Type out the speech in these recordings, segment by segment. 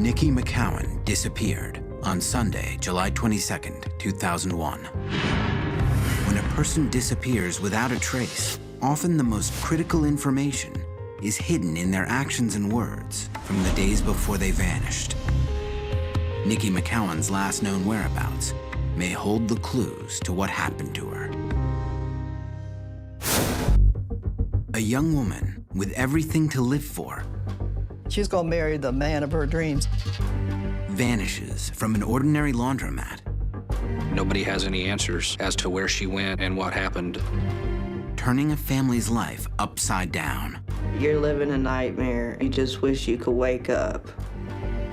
Nikki McCowan disappeared on Sunday, July 22nd, 2001. When a person disappears without a trace, often the most critical information is hidden in their actions and words from the days before they vanished. Nikki McCowan's last known whereabouts may hold the clues to what happened to her. A young woman with everything to live for she's gonna marry the man of her dreams. Vanishes from an ordinary laundromat. Nobody has any answers as to where she went and what happened. Turning a family's life upside down. You're living a nightmare. You just wish you could wake up.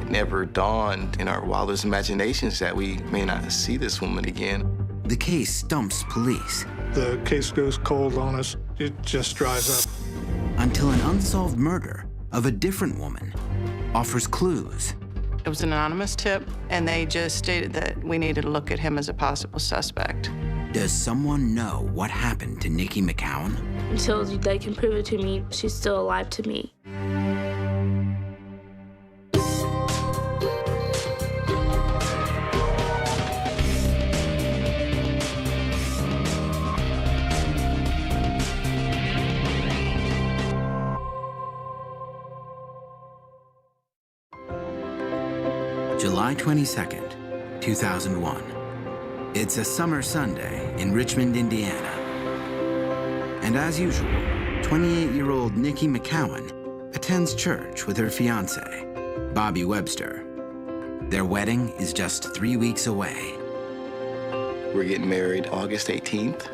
It never dawned in our wildest imaginations that we may not see this woman again. The case stumps police. The case goes cold on us. It just dries up. Until an unsolved murder of a different woman offers clues. It was an anonymous tip, and they just stated that we needed to look at him as a possible suspect. Does someone know what happened to Nikki McCowan? Until they can prove it to me, she's still alive to me. July 22nd, 2001. It's a summer Sunday in Richmond, Indiana. And as usual, 28-year-old Nikki McCowan attends church with her fiancé, Bobby Webster. Their wedding is just 3 weeks away. We're getting married August 18th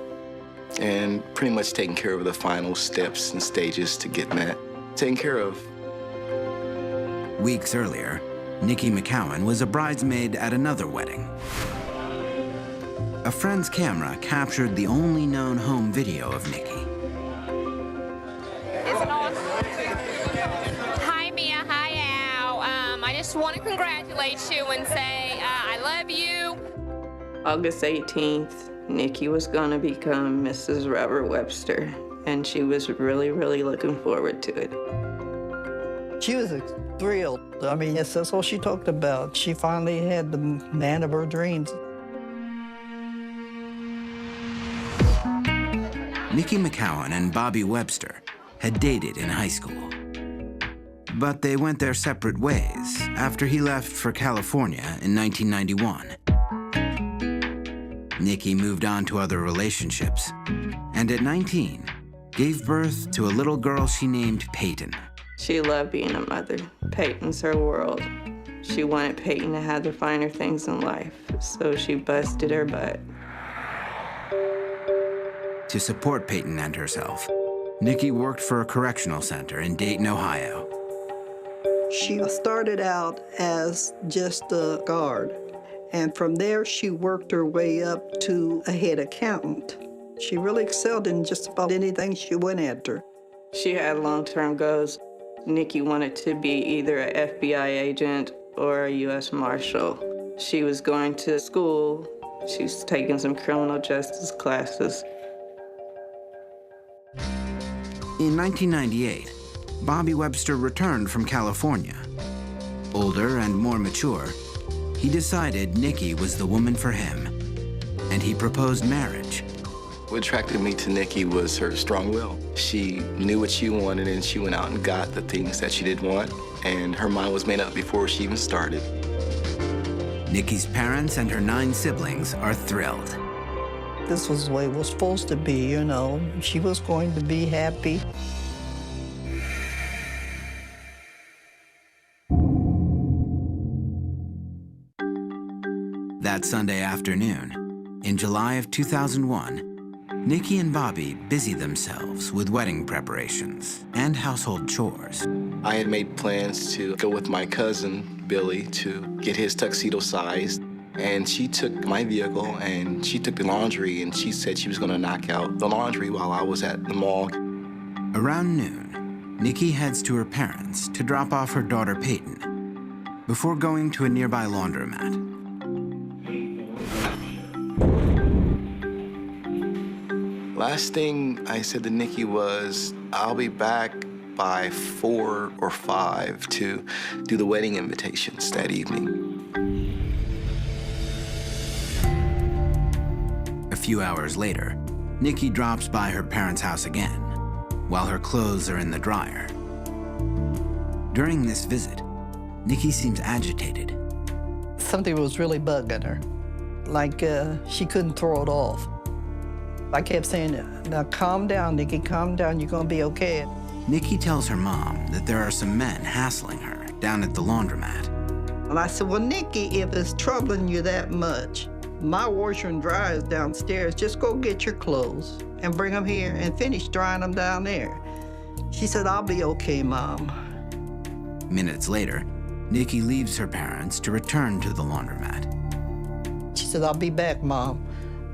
and pretty much taking care of the final steps and stages to getting that taken care of. Weeks earlier, Nikki McCowan was a bridesmaid at another wedding. A friend's camera captured the only known home video of Nikki. Hi, Mia. Hi, Al. I just want to congratulate you and say I love you. August 18th, Nikki was gonna become Mrs. Robert Webster, and she was really, really looking forward to it. She was thrilled. I mean, yes, that's all she talked about. She finally had the man of her dreams. Nikki McCowan and Bobby Webster had dated in high school. But they went their separate ways after he left for California in 1991. Nikki moved on to other relationships, and at 19, gave birth to a little girl she named Peyton. She loved being a mother. Peyton's her world. She wanted Peyton to have the finer things in life, so she busted her butt. To support Peyton and herself, Nikki worked for a correctional center in Dayton, Ohio. She started out as just a guard, and from there she worked her way up to a head accountant. She really excelled in just about anything she went after. She had long-term goals. Nikki wanted to be either an FBI agent or a U.S. Marshal. She was going to school. She's taking some criminal justice classes. In 1998, Bobby Webster returned from California. Older and more mature, he decided Nikki was the woman for him, and he proposed marriage. What attracted me to Nikki was her strong will. She knew what she wanted, and she went out and got the things that she did want, and her mind was made up before she even started. Nikki's parents and her 9 siblings are thrilled. This was the way it was supposed to be, you know. She was going to be happy. That Sunday afternoon, in July of 2001, Nikki and Bobby busied themselves with wedding preparations and household chores. I had made plans to go with my cousin, Billy, to get his tuxedo sized. And she took my vehicle and she took the laundry, and she said she was gonna knock out the laundry while I was at the mall. Around noon, Nikki heads to her parents to drop off her daughter Peyton before going to a nearby laundromat. Last thing I said to Nikki was, I'll be back by 4 or 5 to do the wedding invitations that evening. A few hours later, Nikki drops by her parents' house again, while her clothes are in the dryer. During this visit, Nikki seems agitated. Something was really bugging her, like she couldn't throw it off. I kept saying, now calm down, Nikki, calm down, you're gonna be okay. Nikki tells her mom that there are some men hassling her down at the laundromat. And I said, well, Nikki, if it's troubling you that much, my washer and dryer is downstairs. Just go get your clothes and bring them here and finish drying them down there. She said, I'll be okay, Mom. Minutes later, Nikki leaves her parents to return to the laundromat. She said, I'll be back, Mom.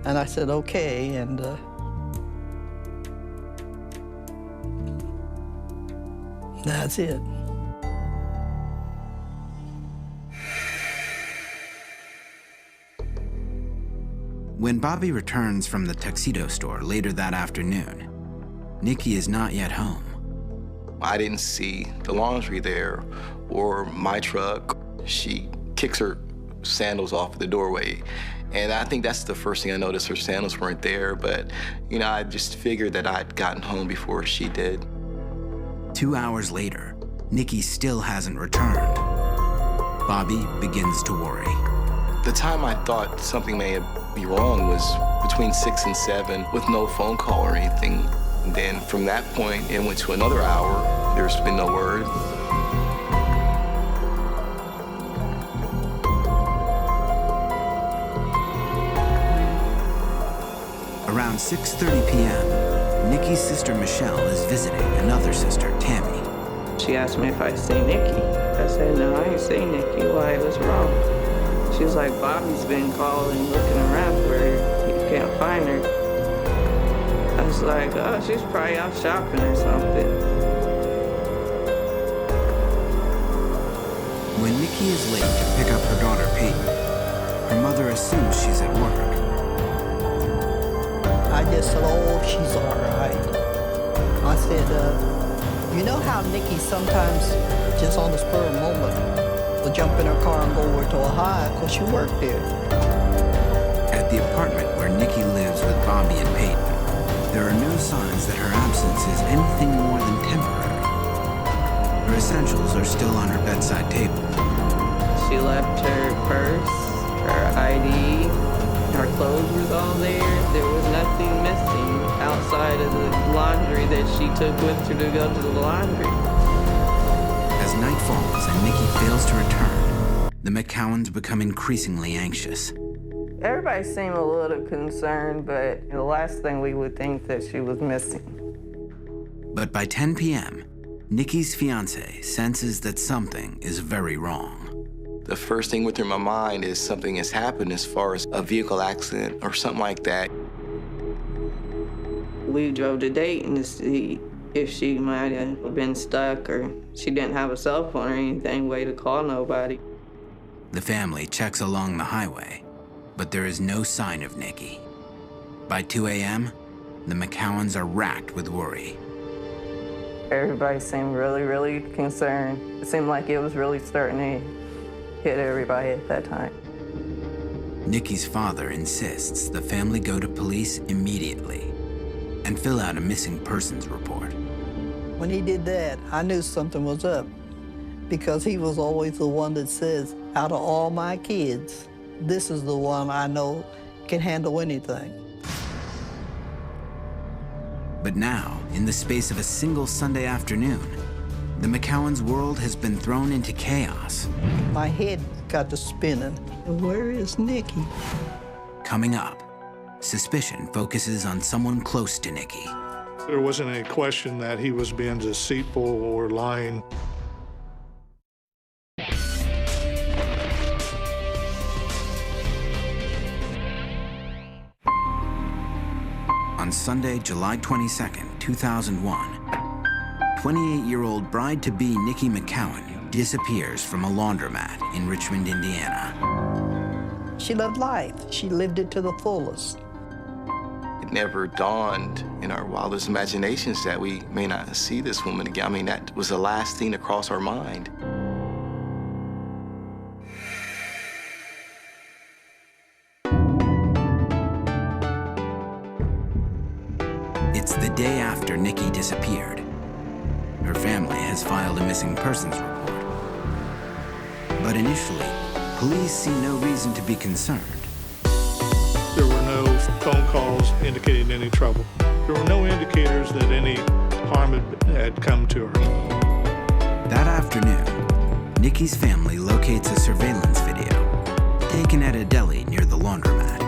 And I said, okay, and that's it. When Bobby returns from the tuxedo store later that afternoon, Nikki is not yet home. I didn't see the laundry there or my truck. She kicks her sandals off the doorway. And I think that's the first thing I noticed. Her sandals weren't there, but I just figured that I'd gotten home before she did. 2 hours later, Nikki still hasn't returned. Bobby begins to worry. The time I thought something may be wrong was between 6 and 7 with no phone call or anything. And then from that point, it went to another hour. There's been no word. Around 6:30 p.m., Nikki's sister Michelle is visiting another sister, Tammy. She asked me if I seen Nikki. I said, no, I ain't seen Nikki. Why? What's wrong? She was like, Bobby's been calling, looking around for her. He can't find her. I was like, oh, she's probably out shopping or something. When Nikki is late to pick up her daughter Peyton, her mother assumes she's at work. I just said, oh, she's all right. I said, you know how Nikki sometimes, just on the spur of the moment, will jump in her car and go over to Ohio because she worked there. At the apartment where Nikki lives with Bobby and Peyton, there are no signs that her absence is anything more than temporary. Her essentials are still on her bedside table. She left her purse, her ID, her clothes was all there. There was nothing missing outside of the laundry that she took with her to go to the laundry. As night falls and Nikki fails to return, the McCowans become increasingly anxious. Everybody seemed a little concerned, but the last thing we would think that she was missing. But by 10 p.m., Nikki's fiancé senses that something is very wrong. The first thing went through my mind is something has happened as far as a vehicle accident or something like that. We drove to Dayton to see if she might have been stuck or she didn't have a cell phone or anything, way to call nobody. The family checks along the highway, but there is no sign of Nikki. By 2 a.m., the McCowans are racked with worry. Everybody seemed really, really concerned. It seemed like it was really starting to hit everybody at that time. Nikki's father insists the family go to police immediately and fill out a missing persons report. When he did that, I knew something was up because he was always the one that says, out of all my kids, this is the one I know can handle anything. But now, in the space of a single Sunday afternoon, the McCowans' world has been thrown into chaos. My head got to spinning. Where is Nikki? Coming up, suspicion focuses on someone close to Nikki. There wasn't any question that he was being deceitful or lying. On Sunday, July 22nd, 2001, 28-year-old bride-to-be Nikki McCowan disappears from a laundromat in Richmond, Indiana. She loved life. She lived it to the fullest. it never dawned in our wildest imaginations that we may not see this woman again. I mean, that was the last thing to cross our mind. It's the day after Nikki disappeared. Her family has filed a missing persons report. But initially, police see no reason to be concerned. There were no phone calls indicating any trouble. There were no indicators that any harm had come to her. That afternoon, Nikki's family locates a surveillance video taken at a deli near the laundromat.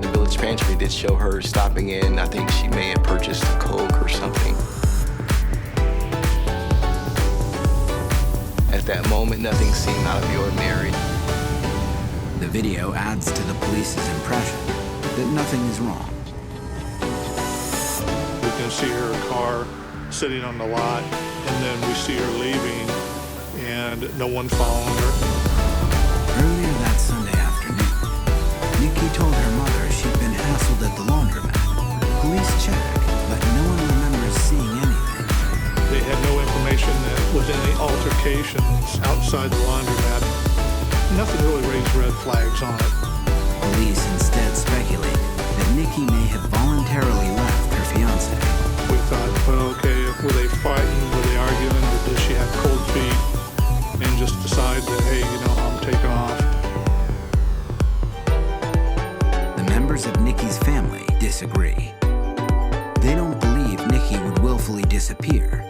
The village pantry did show her stopping in. I think she may have purchased a Coke or something. At that moment, nothing seemed out of the ordinary. The video adds to the police's impression that nothing is wrong. We can see her car sitting on the lot, and then we see her leaving, and no one following her. Earlier that Sunday afternoon, Nikki told her mother she'd been hassled at the laundromat. Police checked, but no one remembers seeing anything. They had no information that was any altercations outside the laundromat. Nothing really raised red flags on it. Police instead speculate that Nikki may have voluntarily left her fiancé. We thought, well, okay, were they fighting, were they arguing, or did she have cold feet? And just decide that, hey, I'm taking off. The members of Nikki's family disagree. They don't believe Nikki would willfully disappear.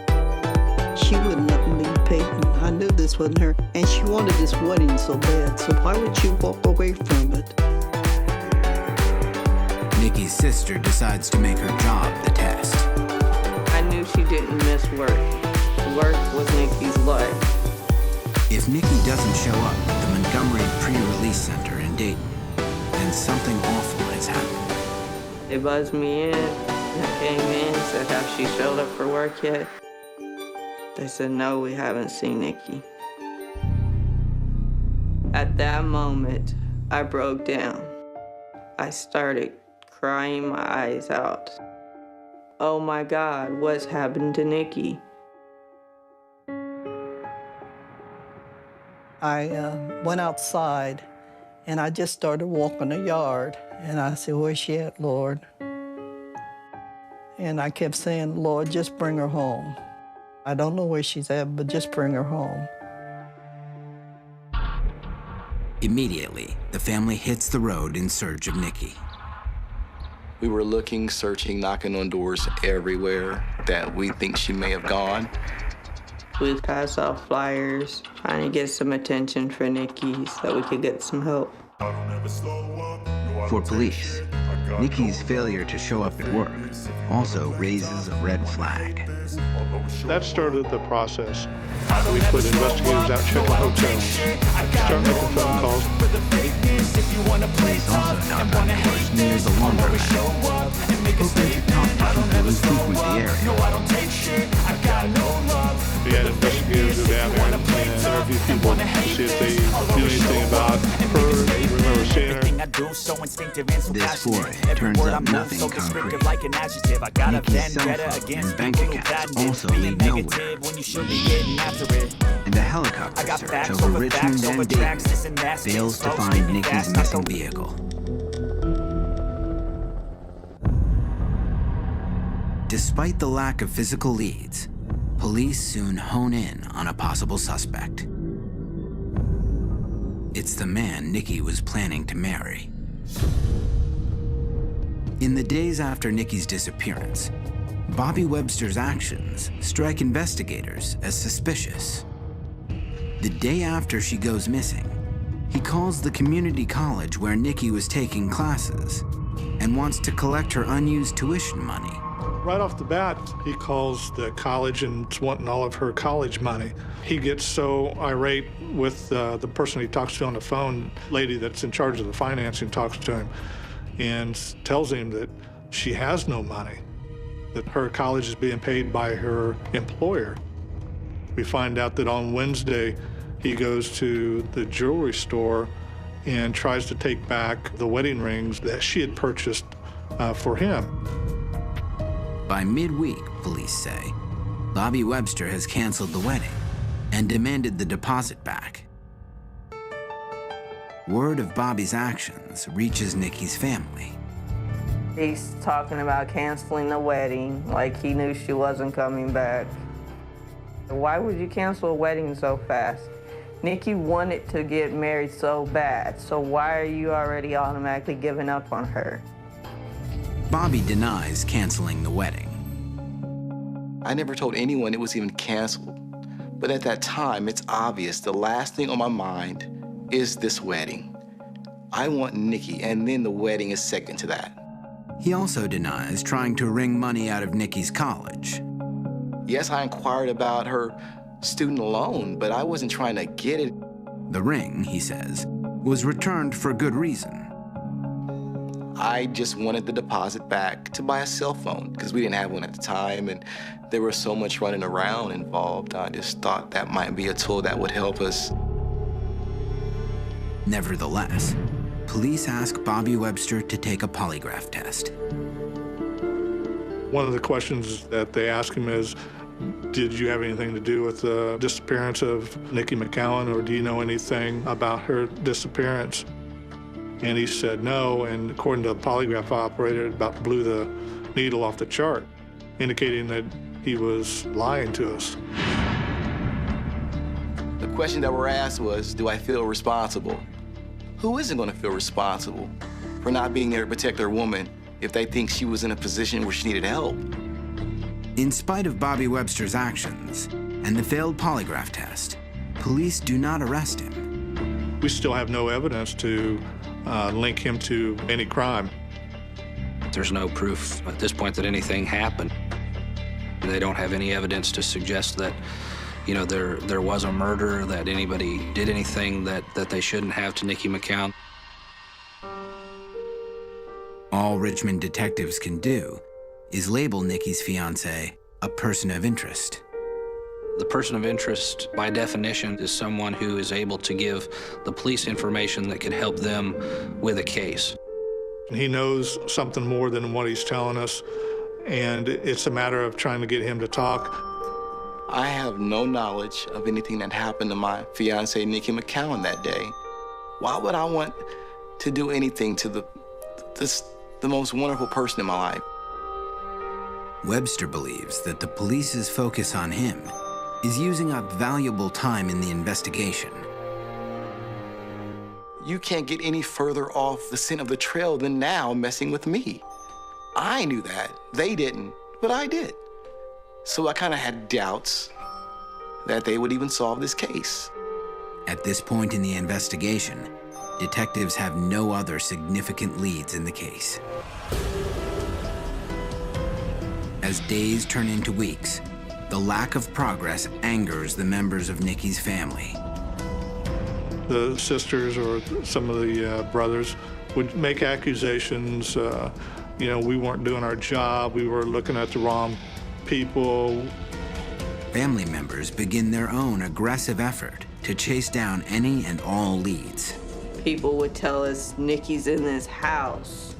She wouldn't let me Peyton. I knew this wasn't her, and she wanted this wedding so bad, so why would she walk away from it? Nikki's sister decides to make her job the test. I knew she didn't miss work. Work was Nikki's life. If Nikki doesn't show up at the Montgomery Pre-Release Center in Dayton, then something awful has happened. They buzzed me in. I came in, said, have she showed up for work yet? They said, no, we haven't seen Nikki. At that moment, I broke down. I started crying my eyes out. Oh my God, what's happened to Nikki? I went outside, and I just started walking the yard, and I said, where's she at, Lord? And I kept saying, Lord, just bring her home. I don't know where she's at, but just bring her home. Immediately, the family hits the road in search of Nikki. We were looking, searching, knocking on doors everywhere that we think she may have gone. We passed off flyers, trying to get some attention for Nikki so we could get some help. For police, Nikki's failure to show up at work also raises a red flag. That started the process. We put investigators out checking hotels, start making phone calls. Police also knocked on doors near the laundromat, hoping to talk to people who frequent the area. We had investigators go down there and interview people to see if they knew anything about her, remember seeing her. This foray turns up nothing concrete. Nikki's cell phone and bank accounts also lead nowhere. And a helicopter search over Richmond and Dayton fails to find Nikki's missing vehicle. Despite the lack of physical leads, police soon hone in on a possible suspect. It's the man Nikki was planning to marry. In the days after Nikki's disappearance, Bobby Webster's actions strike investigators as suspicious. The day after she goes missing, he calls the community college where Nikki was taking classes and wants to collect her unused tuition money. Right off the bat, he calls the college and is wanting all of her college money. He gets so irate with the person he talks to on the phone, lady that's in charge of the financing, talks to him and tells him that she has no money, that her college is being paid by her employer. We find out that on Wednesday, he goes to the jewelry store and tries to take back the wedding rings that she had purchased for him. By midweek, police say, Bobby Webster has canceled the wedding and demanded the deposit back. Word of Bobby's actions reaches Nikki's family. He's talking about canceling the wedding, like he knew she wasn't coming back. Why would you cancel a wedding so fast? Nikki wanted to get married so bad, so why are you already automatically giving up on her? Bobby denies canceling the wedding. I never told anyone it was even canceled. But at that time, it's obvious the last thing on my mind is this wedding. I want Nikki, and then the wedding is second to that. He also denies trying to wring money out of Nikki's college. Yes, I inquired about her student loan, but I wasn't trying to get it. The ring, he says, was returned for good reason. I just wanted the deposit back to buy a cell phone because we didn't have one at the time, and there was so much running around involved. I just thought that might be a tool that would help us. Nevertheless, police ask Bobby Webster to take a polygraph test. One of the questions that they ask him is, did you have anything to do with the disappearance of Nikki McCowan, or do you know anything about her disappearance? And he said no, and according to the polygraph operator, it about blew the needle off the chart, indicating that he was lying to us. The question that we're asked was, do I feel responsible? Who isn't going to feel responsible for not being there to protect their woman if they think she was in a position where she needed help? In spite of Bobby Webster's actions and the failed polygraph test, police do not arrest him. We still have no evidence to link him to any crime. There's no proof at this point that anything happened. They don't have any evidence to suggest that, you know, there was a murder, that anybody did anything that they shouldn't have to Nikki McCown. All Richmond detectives can do is label Nikki's fiancé a person of interest. The person of interest, by definition, is someone who is able to give the police information that could help them with a case. He knows something more than what he's telling us, and it's a matter of trying to get him to talk. I have no knowledge of anything that happened to my fiancée, Nikki McCowan, that day. Why would I want to do anything to the most wonderful person in my life? Webster believes that the police's focus on him is using up valuable time in the investigation. You can't get any further off the scent of the trail than now messing with me. I knew that. They didn't, but I did. So I kind of had doubts that they would even solve this case. At this point in the investigation, detectives have no other significant leads in the case. As days turn into weeks, the lack of progress angers the members of Nikki's family. The sisters or some of the brothers would make accusations. We weren't doing our job. We were looking at the wrong people. Family members begin their own aggressive effort to chase down any and all leads. People would tell us Nikki's in this house,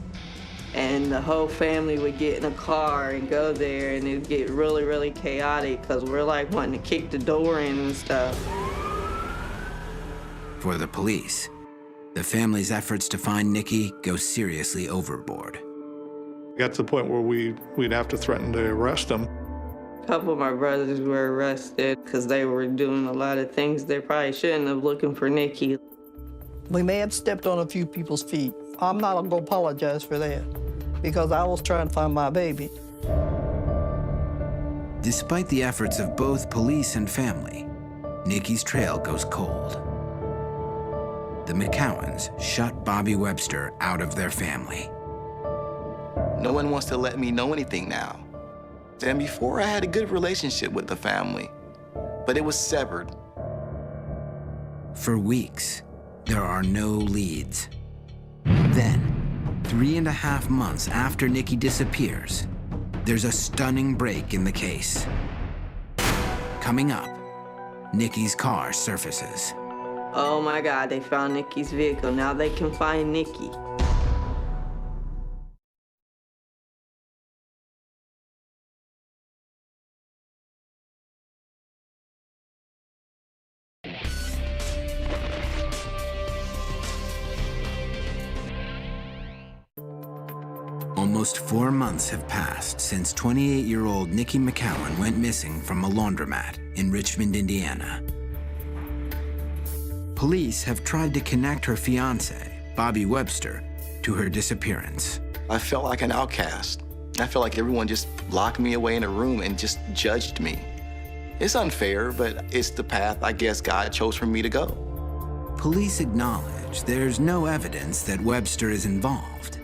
and the whole family would get in a car and go there, and it'd get really, really chaotic because we're like wanting to kick the door in and stuff. For the police, the family's efforts to find Nikki go seriously overboard. Got to the point where we'd have to threaten to arrest them. A couple of my brothers were arrested because they were doing a lot of things they probably shouldn't have, looking for Nikki. We may have stepped on a few people's feet. I'm not going to apologize for that because I was trying to find my baby. Despite the efforts of both police and family, Nikki's trail goes cold. The McCowans shut Bobby Webster out of their family. No one wants to let me know anything now. And before, I had a good relationship with the family, but it was severed. For weeks, there are no leads. Then, 3.5 months after Nikki disappears, there's a stunning break in the case. Coming up, Nikki's car surfaces. oh my God, they found Nikki's vehicle. Now they can find Nikki. Almost 4 months have passed since 28-year-old Nikki McCowan went missing from a laundromat in Richmond, Indiana. Police have tried to connect her fiancé, Bobby Webster, to her disappearance. I felt like an outcast. I felt like everyone just locked me away in a room and just judged me. It's unfair, but it's the path I guess God chose for me to go. Police acknowledge there's no evidence that Webster is involved.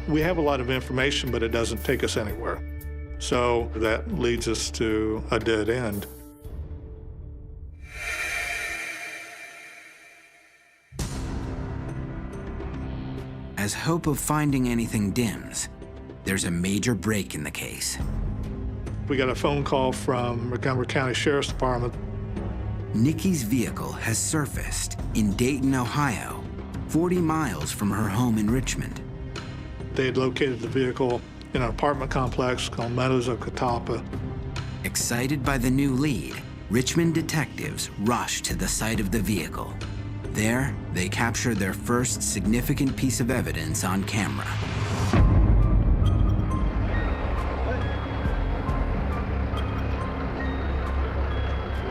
We have a lot of information, but it doesn't take us anywhere. So that leads us to a dead end. As hope of finding anything dims, there's a major break in the case. We got a phone call from Montgomery County Sheriff's Department. Nikki's vehicle has surfaced in Dayton, Ohio, 40 miles from her home in Richmond. They had located the vehicle in an apartment complex called Meadows of Catawba. Excited by the new lead, Richmond detectives rush to the site of the vehicle. There, they capture their first significant piece of evidence on camera.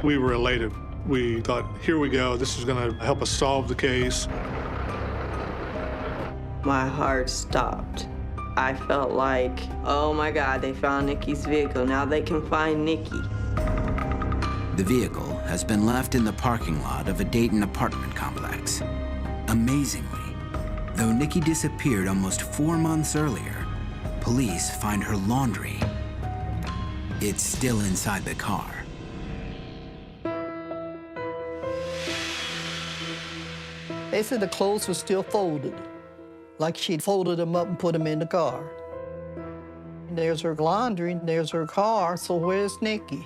We were elated. We thought, here we go, this is gonna help us solve the case. My heart stopped. I felt like, oh my God, they found Nikki's vehicle. Now they can find Nikki. The vehicle has been left in the parking lot of a Dayton apartment complex. Amazingly, though Nikki disappeared almost 4 months earlier, police find her laundry. It's still inside the car. They said the clothes were still folded, like she'd folded them up and put them in the car. There's her laundry, there's her car, so where's Nikki?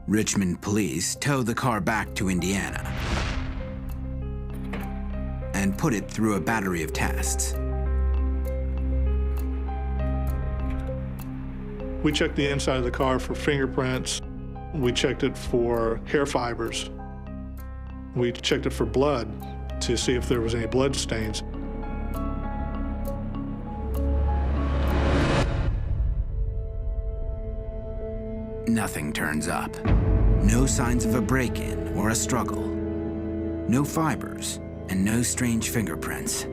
Richmond police tow the car back to Indiana and put it through a battery of tests. We checked the inside of the car for fingerprints. We checked it for hair fibers. We checked it for blood to see if there was any blood stains. Nothing turns up. No signs of a break-in or a struggle. No fibers and no strange fingerprints.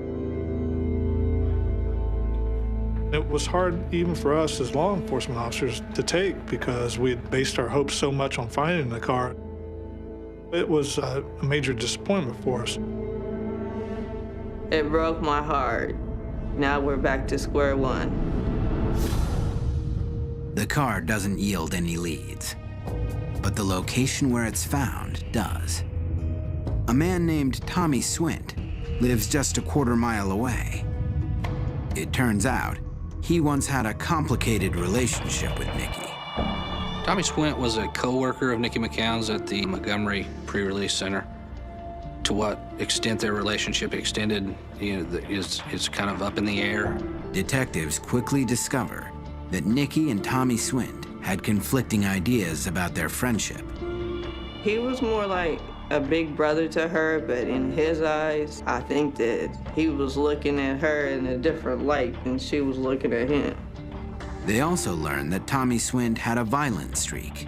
It was hard even for us as law enforcement officers to take because we had based our hopes so much on finding the car. It was a major disappointment for us. It broke my heart. Now we're back to square one. The car doesn't yield any leads, but the location where it's found does. A man named Tommy Swint lives just a quarter-mile away. It turns out he once had a complicated relationship with Nikki. Tommy Swint was a co-worker of Nikki McCown's at the Montgomery Pre-Release Center. To what extent their relationship extended, is kind of up in the air. Detectives quickly discover that Nikki and Tommy Swint had conflicting ideas about their friendship. He was more like a big brother to her, but in his eyes, I think that he was looking at her in a different light than she was looking at him. They also learned that Tommy Swint had a violent streak,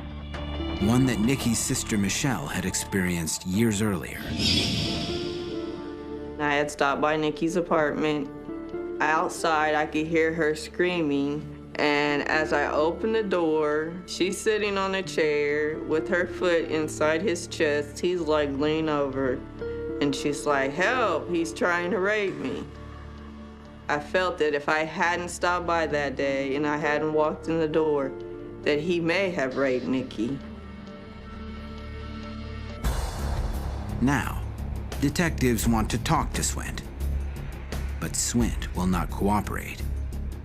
one that Nikki's sister Michelle had experienced years earlier. I had stopped by Nikki's apartment. Outside, I could hear her screaming, and as I opened the door, she's sitting on a chair with her foot inside his chest. He's like leaning over, and she's like, "Help, he's trying to rape me." I felt that if I hadn't stopped by that day and I hadn't walked in the door, that he may have raped Nikki. Now, detectives want to talk to Swint, but Swint will not cooperate.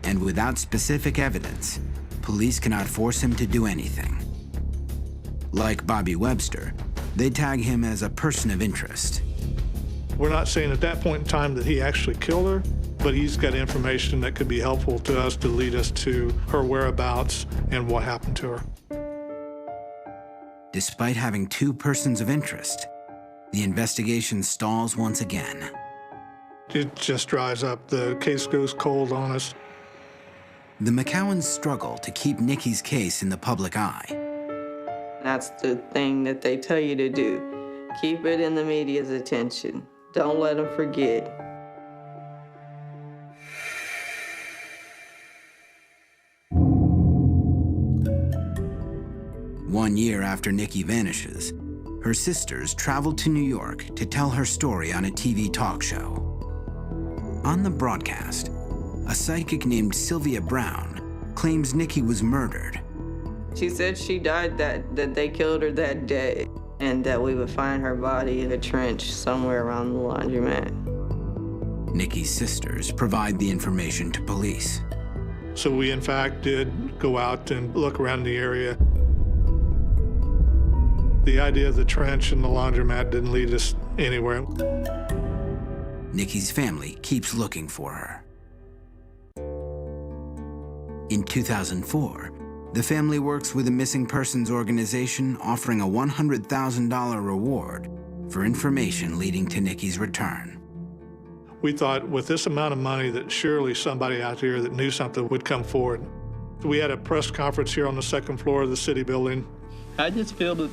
And without specific evidence, police cannot force him to do anything. Like Bobby Webster, they tag him as a person of interest. We're not saying at that point in time that he actually killed her, but he's got information that could be helpful to us to lead us to her whereabouts and what happened to her. Despite having two persons of interest, the investigation stalls once again. It just dries up. The case goes cold on us. The McCowans struggle to keep Nikki's case in the public eye. That's the thing that they tell you to do. Keep it in the media's attention. Don't let them forget. One year after Nikki vanishes, her sisters travel to New York to tell her story on a TV talk show. On the broadcast, a psychic named Sylvia Brown claims Nikki was murdered. She said she died that they killed her that day, and that we would find her body in a trench somewhere around the laundromat. Nikki's sisters provide the information to police. So we, in fact, did go out and look around the area. The idea of the trench and the laundromat didn't lead us anywhere. Nikki's family keeps looking for her. In 2004, the family works with a missing persons organization offering a $100,000 reward for information leading to Nikki's return. We thought with this amount of money that surely somebody out here that knew something would come forward. We had a press conference here on the second floor of the city building. I just feel that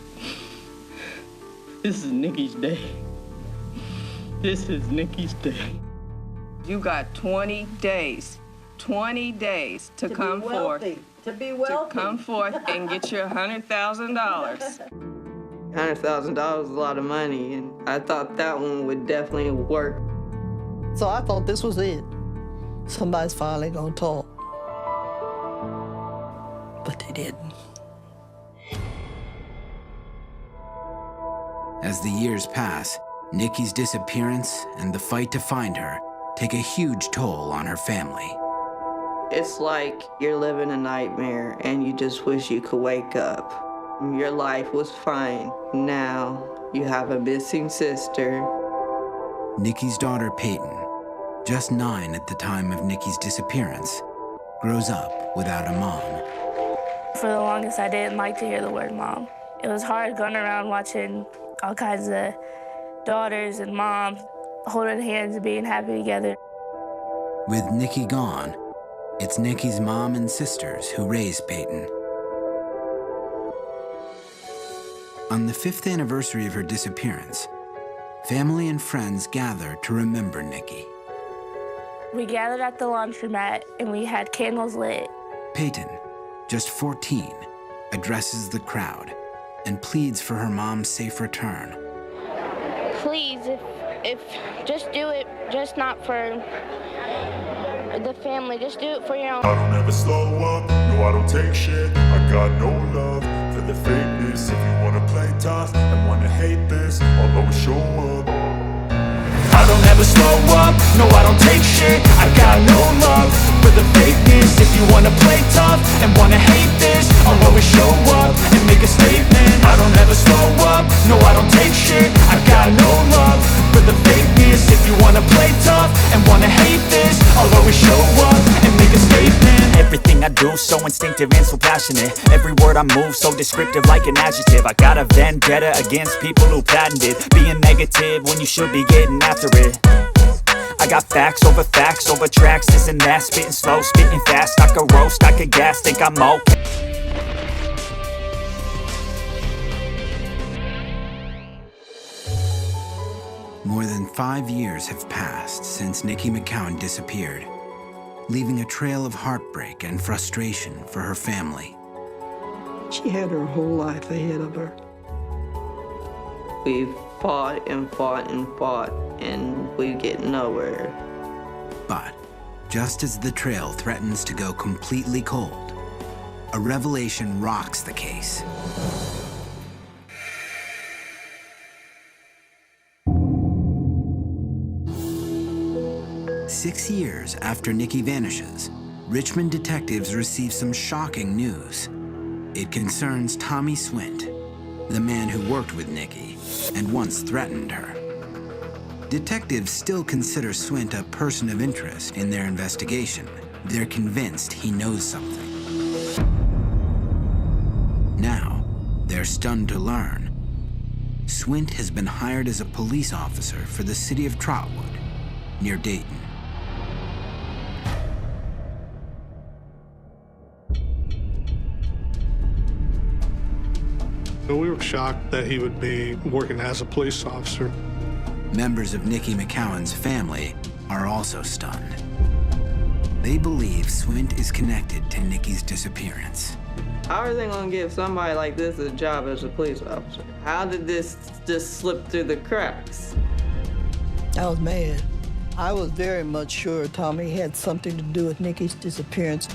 this is Nikki's day. This is Nikki's day. You got 20 days. 20 days to come forth. To be wealthy. To come forth and get your $100,000. $100,000 is a lot of money, and I thought that one would definitely work. So I thought this was it. Somebody's finally gonna talk. But they didn't. As the years pass, Nikki's disappearance and the fight to find her take a huge toll on her family. It's like you're living a nightmare and you just wish you could wake up. Your life was fine. Now you have a missing sister. Nikki's daughter, Peyton, just 9 at the time of Nikki's disappearance, grows up without a mom. For the longest, I didn't like to hear the word mom. It was hard going around watching all kinds of daughters and moms holding hands and being happy together. With Nikki gone, it's Nikki's mom and sisters who raised Peyton. On the 5th anniversary of her disappearance, family and friends gather to remember Nikki. We gathered at the laundromat and we had candles lit. Peyton, just 14, addresses the crowd and pleads for her mom's safe return. Please, if just do it, just not for the family, just do it for your own. I don't ever slow up, no I don't take shit. I got no love for the fakeness. If you wanna play tough and wanna hate this, I'll always show up. I don't ever slow up, no I don't take shit. I got no love for the fakeness. If you wanna play tough and wanna hate this, I'll always show up and make a statement. I don't ever slow up, no I don't take shit. I got no love for the fakeness. If you wanna play tough and wanna hate this, I'll always show up and make a statement. Everything I do so instinctive and so passionate. Every word I move so descriptive like an adjective. I got a vendetta against people who patented being negative when you should be getting after it. I got facts over tracks, this and that. Spitting slow, spitting fast. I could roast, I could gas, think I'm okay. More than 5 years have passed since Nikki McCowan disappeared, leaving a trail of heartbreak and frustration for her family. She had her whole life ahead of her. We fought and fought and fought, and we get nowhere. But just as the trail threatens to go completely cold, a revelation rocks the case. Six years after Nikki vanishes, Richmond detectives receive some shocking news. It concerns Tommy Swint, the man who worked with Nikki and once threatened her. Detectives still consider Swint a person of interest in their investigation. They're convinced he knows something. Now, they're stunned to learn Swint has been hired as a police officer for the city of Trotwood, near Dayton. So we were shocked that he would be working as a police officer. Members of Nikki McCowan's family are also stunned. They believe Swint is connected to Nikki's disappearance. How are they gonna give somebody like this a job as a police officer? How did this just slip through the cracks? I was mad. I was very much sure Tommy had something to do with Nikki's disappearance.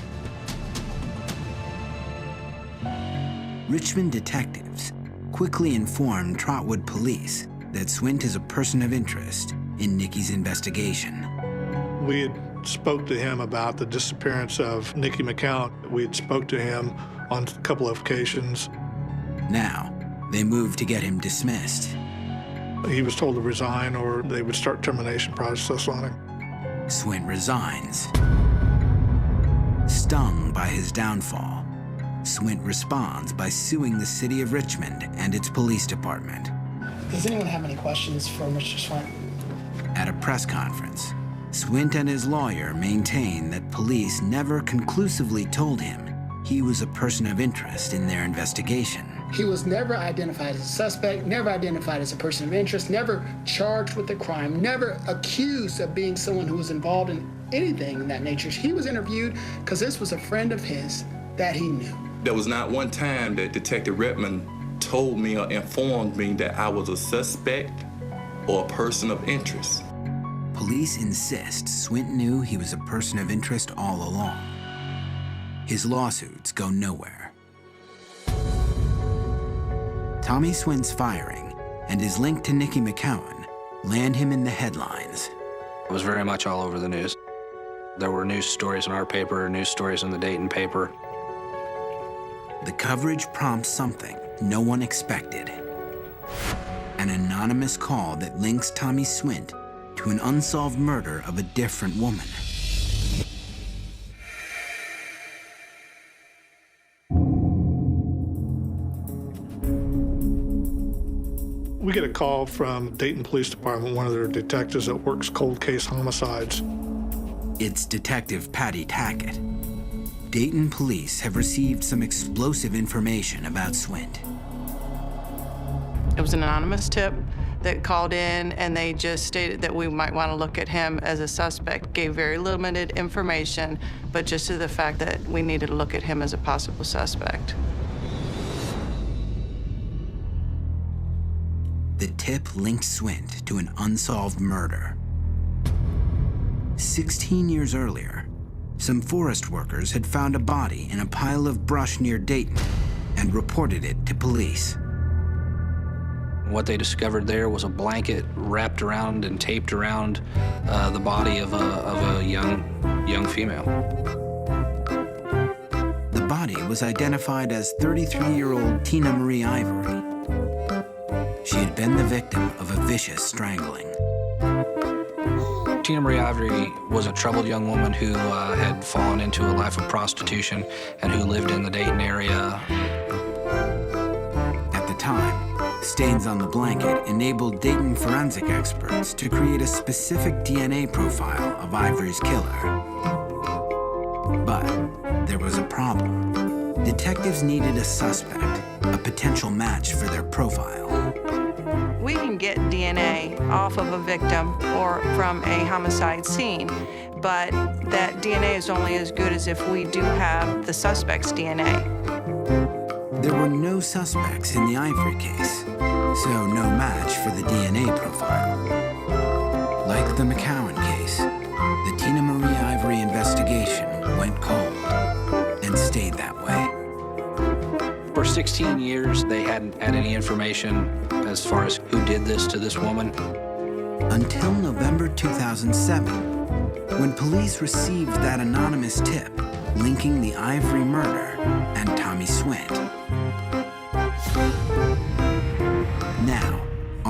Richmond detectives quickly informed Trotwood police that Swint is a person of interest in Nikki's investigation. We had spoke to him about the disappearance of Nikki McCowan. We had spoke to him on a couple of occasions. Now, they moved to get him dismissed. He was told to resign or they would start termination process on him. Swint resigns. Stung by his downfall, Swint responds by suing the city of Richmond and its police department. Does anyone have any questions for Mr. Swint? At a press conference, Swint and his lawyer maintain that police never conclusively told him he was a person of interest in their investigation. He was never identified as a suspect, never identified as a person of interest, never charged with a crime, never accused of being someone who was involved in anything of that nature. He was interviewed because this was a friend of his that he knew. There was not one time that Detective Redmond told me or informed me that I was a suspect or a person of interest. Police insist Swint knew he was a person of interest all along. His lawsuits go nowhere. Tommy Swint's firing and his link to Nikki McCowan land him in the headlines. It was very much all over the news. There were news stories in our paper, news stories in the Dayton paper. The coverage prompts something no one expected. An anonymous call that links Tommy Swint to an unsolved murder of a different woman. We get a call from Dayton Police Department, one of their detectives that works cold case homicides. It's Detective Patty Tackett. Dayton police have received some explosive information about Swint. It was an anonymous tip that called in, and they just stated that we might want to look at him as a suspect. Gave very limited information, but just to the fact that we needed to look at him as a possible suspect. The tip linked Swint to an unsolved murder. 16 years earlier, some forest workers had found a body in a pile of brush near Dayton and reported it to police. What they discovered there was a blanket wrapped around and taped around the body of a young female. The body was identified as 33-year-old Tina Marie Ivory. She had been the victim of a vicious strangling. Tina Marie Ivory was a troubled young woman who had fallen into a life of prostitution and who lived in the Dayton area. At the time, stains on the blanket enabled Dayton forensic experts to create a specific DNA profile of Ivory's killer. But there was a problem. Detectives needed a suspect, a potential match for their profile. We can get DNA off of a victim or from a homicide scene, but that DNA is only as good as if we do have the suspect's DNA. There were no suspects in the Ivory case, so no match for the DNA profile. Like the McCowan case, the Tina Marie Ivory investigation went cold and stayed that way. For 16 years, they hadn't had any information as far as who did this to this woman. Until November 2007, when police received that anonymous tip linking the Ivory murder and Tommy Swint.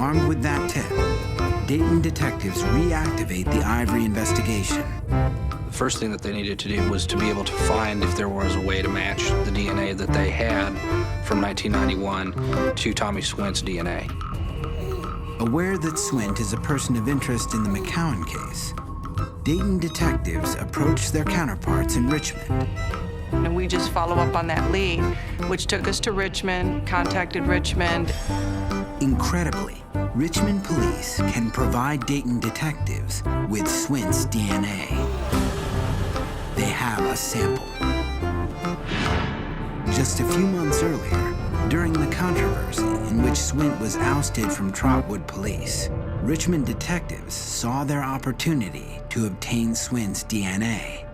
Armed with that tip, Dayton detectives reactivate the Ivory investigation. The first thing that they needed to do was to be able to find if there was a way to match the DNA that they had from 1991 to Tommy Swint's DNA. Aware that Swint is a person of interest in the McCowan case, Dayton detectives approach their counterparts in Richmond. And we just follow up on that lead, which took us to Richmond, contacted Richmond. Incredibly, Richmond police can provide Dayton detectives with Swint's DNA. They have a sample. Just a few months earlier, during the controversy in which Swint was ousted from Trotwood Police, Richmond detectives saw their opportunity to obtain Swint's DNA.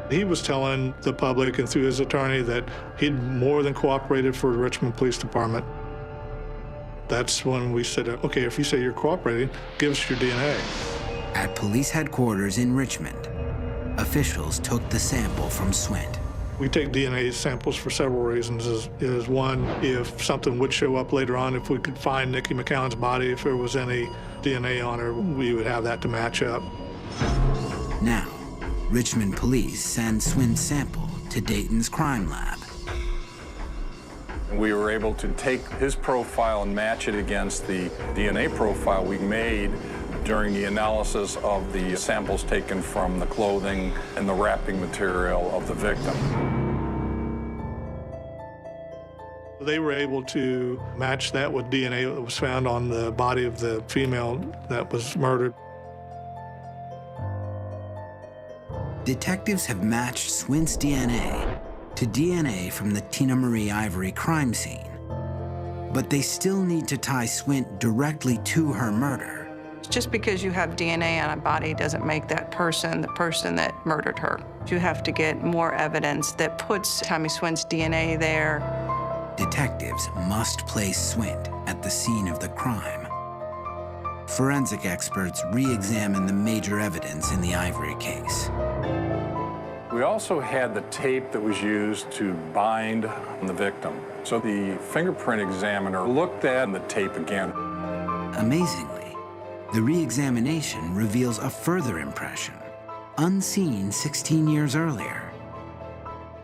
He was telling the public and through his attorney that he'd more than cooperated for the Richmond Police Department. That's when we said, okay, if you say you're cooperating, give us your DNA. At police headquarters in Richmond, officials took the sample from Swint. We take DNA samples for several reasons. Is one, if something would show up later on, if we could find Nikki McCowan's body, if there was any DNA on her, we would have that to match up. Now, Richmond police send Swint's sample to Dayton's crime lab. We were able to take his profile and match it against the DNA profile we made during the analysis of the samples taken from the clothing and the wrapping material of the victim. They were able to match that with DNA that was found on the body of the female that was murdered. Detectives have matched Swint's DNA to DNA from the Tina Marie Ivory crime scene. But they still need to tie Swint directly to her murder. Just because you have DNA on a body doesn't make that person the person that murdered her. You have to get more evidence that puts Tommy Swint's DNA there. Detectives must place Swint at the scene of the crime. Forensic experts re-examine the major evidence in the Ivory case. We also had the tape that was used to bind the victim. So the fingerprint examiner looked at the tape again. Amazingly, the re-examination reveals a further impression, unseen 16 years earlier.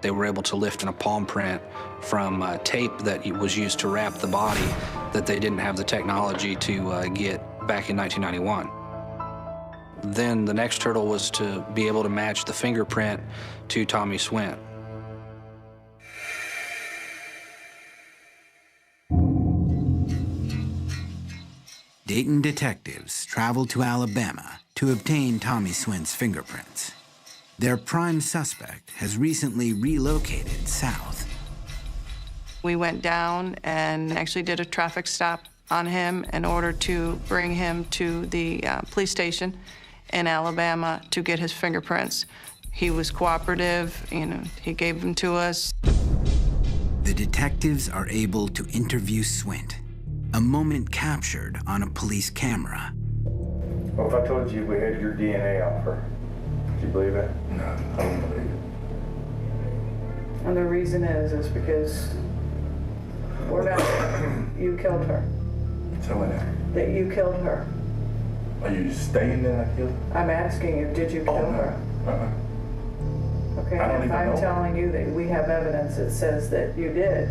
They were able to lift in a palm print from tape that was used to wrap the body that they didn't have the technology to get back in 1991. Then the next hurdle was to be able to match the fingerprint to Tommy Swint. Dayton detectives traveled to Alabama to obtain Tommy Swint's fingerprints. Their prime suspect has recently relocated south. We went down and actually did a traffic stop on him in order to bring him to the police station in Alabama to get his fingerprints. He was cooperative, he gave them to us. The detectives are able to interview Swint, a moment captured on a police camera. Well, if I told you we had your DNA off her, would you believe it? No, I don't believe it. And the reason is because we're not, you killed her. So what now? That you killed her. Are you stating that I killed her? I'm asking you, did you kill her? Okay, I don't if even I'm know. telling you that we have evidence that says that you did,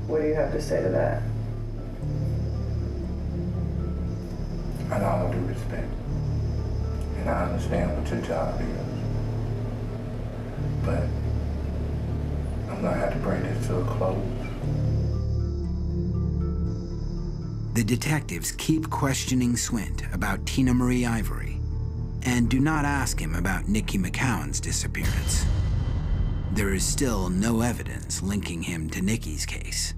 what do you have to say to that? And all due respect. And I understand what your job is. But I'm gonna have to bring this to a close. The detectives keep questioning Swint about Tina Marie Ivory and do not ask him about Nikki McCowan's disappearance. There is still no evidence linking him to Nikki's case.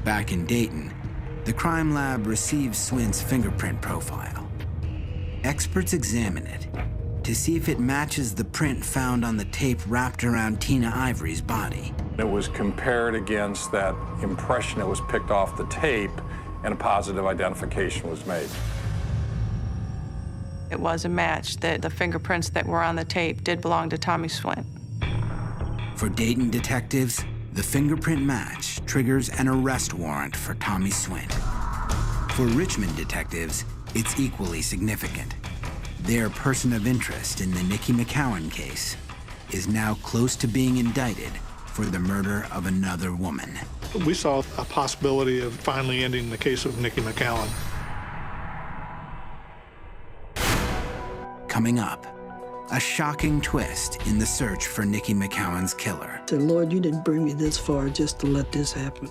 Back in Dayton, the crime lab receives Swint's fingerprint profile. Experts examine it to see if it matches the print found on the tape wrapped around Tina Ivory's body. It was compared against that impression that was picked off the tape, and a positive identification was made. It was a match that the fingerprints that were on the tape did belong to Tommy Swint. For Dayton detectives, The fingerprint match triggers an arrest warrant for Tommy Swint. For Richmond detectives, it's equally significant. Their person of interest in the Nikki McCowan case is now close to being indicted for the murder of another woman. We saw a possibility of finally ending the case of Nikki McCowan. Coming up, a shocking twist in the search for Nikki McCowan's killer. I said, Lord, you didn't bring me this far just to let this happen.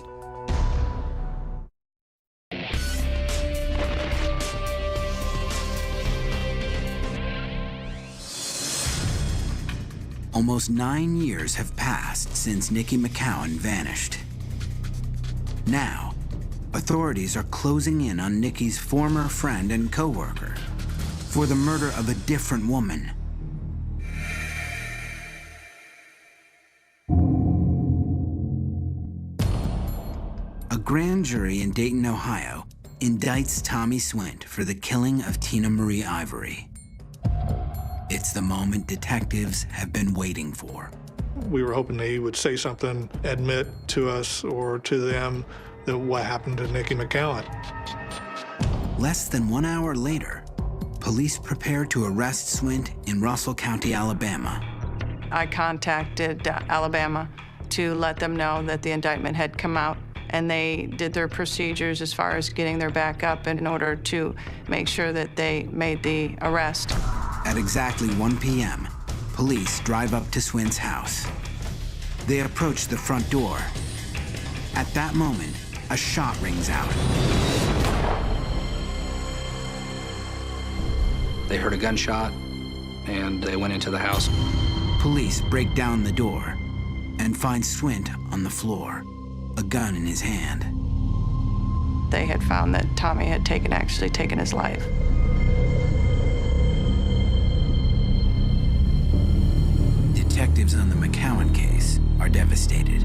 Almost 9 years have passed since Nikki McCowan vanished. Now, authorities are closing in on Nikki's former friend and coworker for the murder of a different woman. A grand jury in Dayton, Ohio, indicts Tommy Swint for the killing of Tina Marie Ivory. It's the moment detectives have been waiting for. We were hoping that he would say something, admit to us or to them that what happened to Nikki McCowan. Less than 1 hour later, police prepare to arrest Swint in Russell County, Alabama. I contacted Alabama to let them know that the indictment had come out, and they did their procedures as far as getting their back up in order to make sure that they made the arrest. At exactly 1 p.m., police drive up to Swint's house. They approach the front door. At that moment, a shot rings out. They heard a gunshot, and they went into the house. Police break down the door and find Swint on the floor, a gun in his hand. They had found that Tommy had actually taken his life. Detectives on the McCowan case are devastated.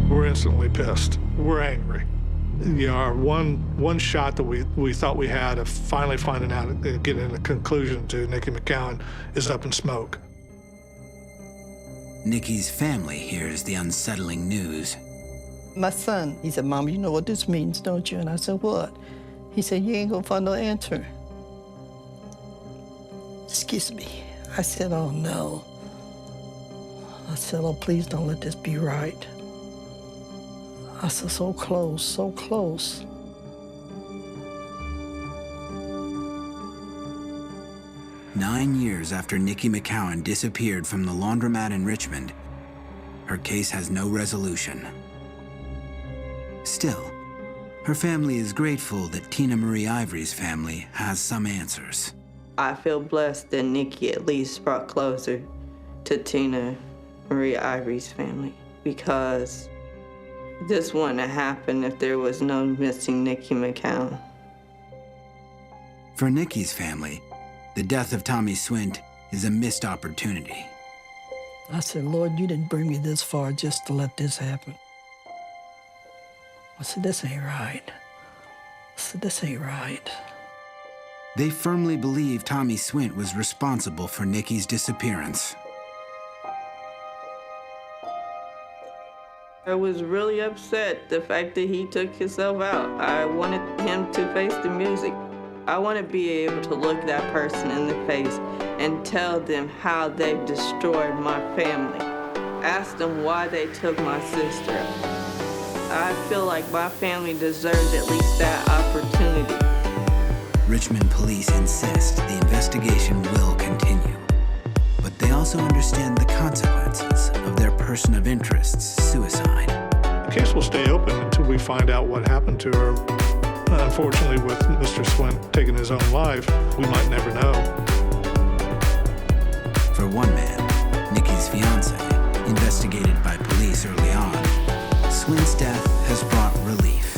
We're instantly pissed. We're angry. You know, our one shot that we thought we had of finally finding out, getting a conclusion to Nikki McCowan is up in smoke. Nikki's family hears the unsettling news. My son, he said, Mom, you know what this means, don't you? And I said, what? He said, you ain't gonna find no answer. Excuse me. I said, oh no. I said, oh, please don't let this be right. I said, so close, so close. Nine years after Nikki McCowan disappeared from the laundromat in Richmond, her case has no resolution. Still, her family is grateful that Tina Marie Ivory's family has some answers. I feel blessed that Nikki at least brought closer to Tina Marie Ivory's family, because this wouldn't have happened if there was no missing Nikki McCowan. For Nikki's family, the death of Tommy Swint is a missed opportunity. I said, Lord, you didn't bring me this far just to let this happen. I said, this ain't right. I said, this ain't right. They firmly believe Tommy Swint was responsible for Nikki's disappearance. I was really upset the fact that he took himself out. I wanted him to face the music. I want to be able to look that person in the face and tell them how they've destroyed my family. Ask them why they took my sister. I feel like my family deserves at least that opportunity. Richmond police insist the investigation will continue, but they also understand the consequences of their person of interest's suicide. The case will stay open until we find out what happened to her. Unfortunately, with Mr. Swint taking his own life, we might never know. For one man, Nikki's fiance, investigated by police early on, Swint's death has brought relief.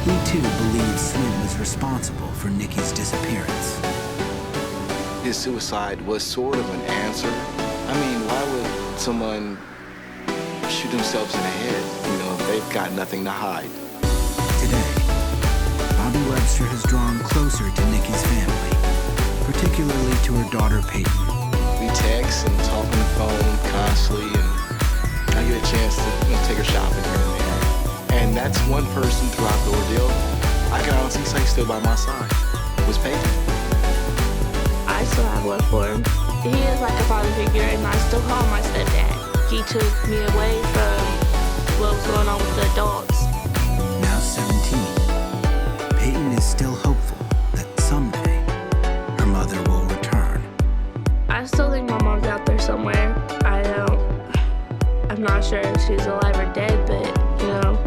He too believes Swint was responsible for Nikki's disappearance. His suicide was sort of an answer. I mean, why would someone shoot themselves in the head, you know, if they've got nothing to hide? Today, Bobby Webster has drawn closer to Nikki's family, particularly to her daughter Peyton. We text and talk on the phone constantly, and I get a chance chance to take her shopping here and there. And that's one person throughout the ordeal I can honestly say still by my side was Peyton. I still have love for him. He is like a father figure, and I still call him my stepdad. He took me away from what was going on with the adults. Now 17, Peyton is still hopeful that someday her mother will return. I still think my mom's out there somewhere. I'm not sure if she's alive or dead, but, you know,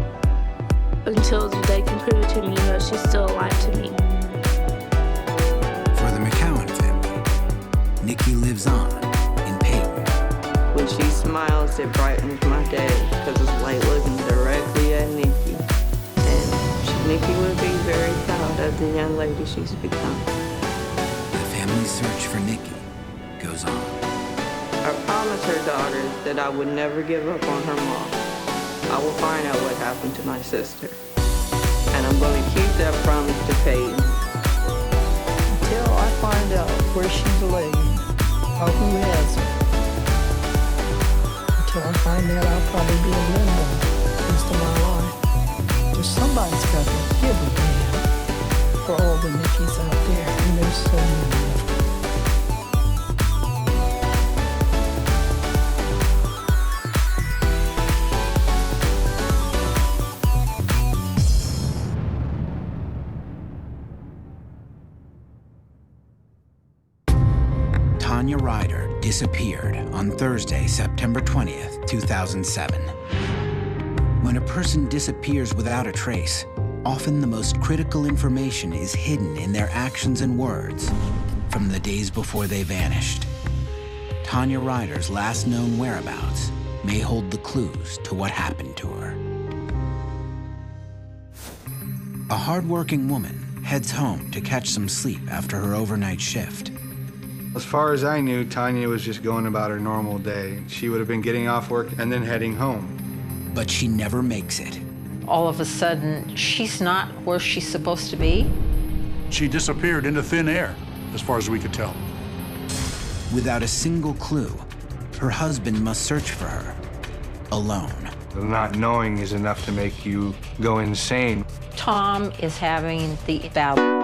until they can prove it to me, you know, she's still alive to me. For the McCowan family, Nikki lives on in Peyton. When she smiles, it brightens my day because it's like looking directly at Nikki. And Nikki would be very proud of the young lady she's become. The family search for Nikki goes on. I promised her daughter that I would never give up on her mom. I will find out what happened to my sister. And I'm going to keep that promise to Peyton. Until I find out where she's laying or who has her. Until I find that, I'll probably be in limbo the rest of my life. There's somebody's got to give a damn for all the Nickies out there, and there's so many of them. Tanya Ryder disappeared on Thursday, September 20th, 2007. When a person disappears without a trace, often the most critical information is hidden in their actions and words from the days before they vanished. Tanya Ryder's last known whereabouts may hold the clues to what happened to her. A hardworking woman heads home to catch some sleep after her overnight shift. As far as I knew, Tanya was just going about her normal day. She would have been getting off work and then heading home. But she never makes it. All of a sudden, she's not where she's supposed to be. She disappeared into thin air, as far as we could tell. Without a single clue, her husband must search for her, alone. Not knowing is enough to make you go insane. Tom is having the battle.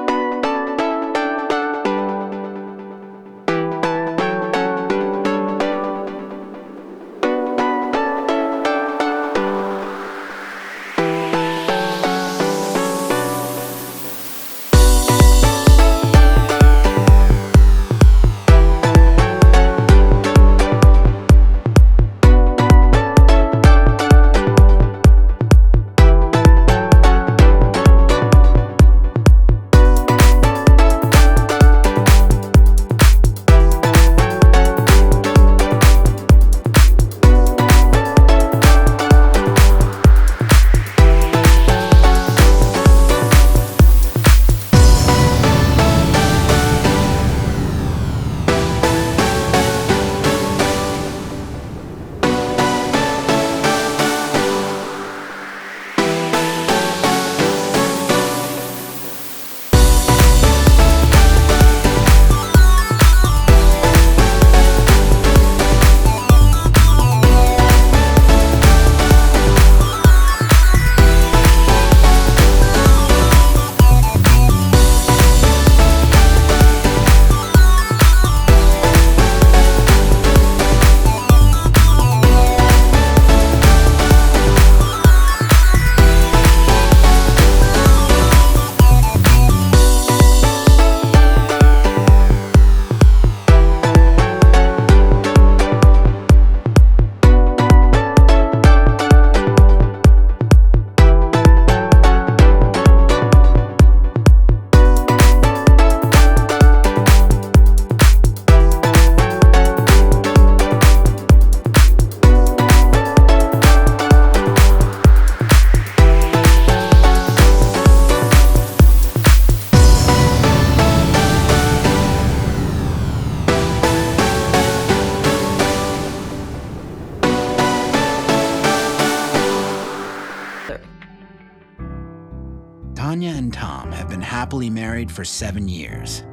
Tanya and Tom have been happily married for 7 years.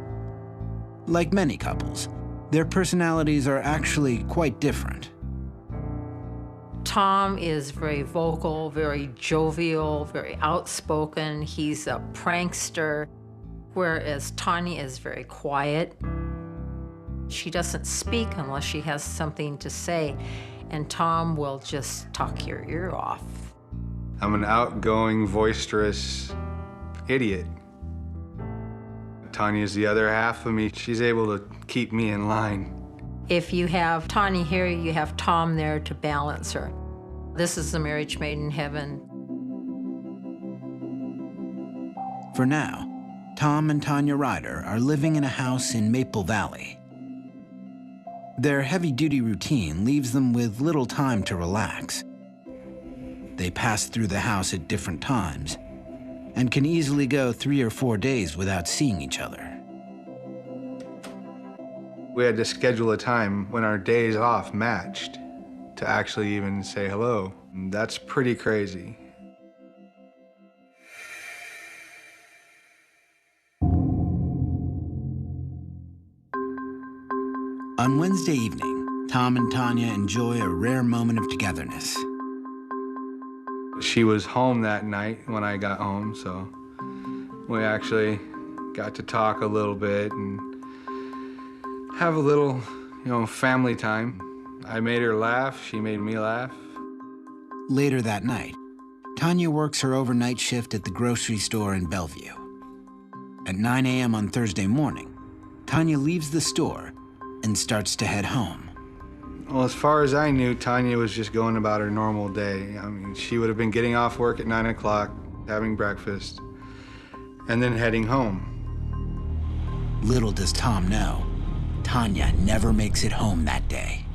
Like many couples, their personalities are actually quite different. Tom is very vocal, very jovial, very outspoken. He's a prankster, whereas Tanya is very quiet. She doesn't speak unless she has something to say, and Tom will just talk your ear off. I'm an outgoing, boisterous idiot. Tanya's the other half of me. She's able to keep me in line. If you have Tanya here, you have Tom there to balance her. This is the marriage made in heaven. For now, Tom and Tanya Ryder are living in a house in Maple Valley. Their heavy-duty routine leaves them with little time to relax. They pass through the house at different times and can easily go 3 or 4 days without seeing each other. We had to schedule a time when our days off matched to actually even say hello. And that's pretty crazy. On Wednesday evening, Tom and Tanya enjoy a rare moment of togetherness. She was home that night when I got home, so we actually got to talk a little bit and have a little, family time. I made her laugh, she made me laugh. Later that night, Tanya works her overnight shift at the grocery store in Bellevue. At 9 a.m. on Thursday morning, Tanya leaves the store and starts to head home. Well, as far as I knew, Tanya was just going about her normal day. I mean, she would have been getting off work at 9 o'clock, having breakfast, and then heading home. Little does Tom know, Tanya never makes it home that day.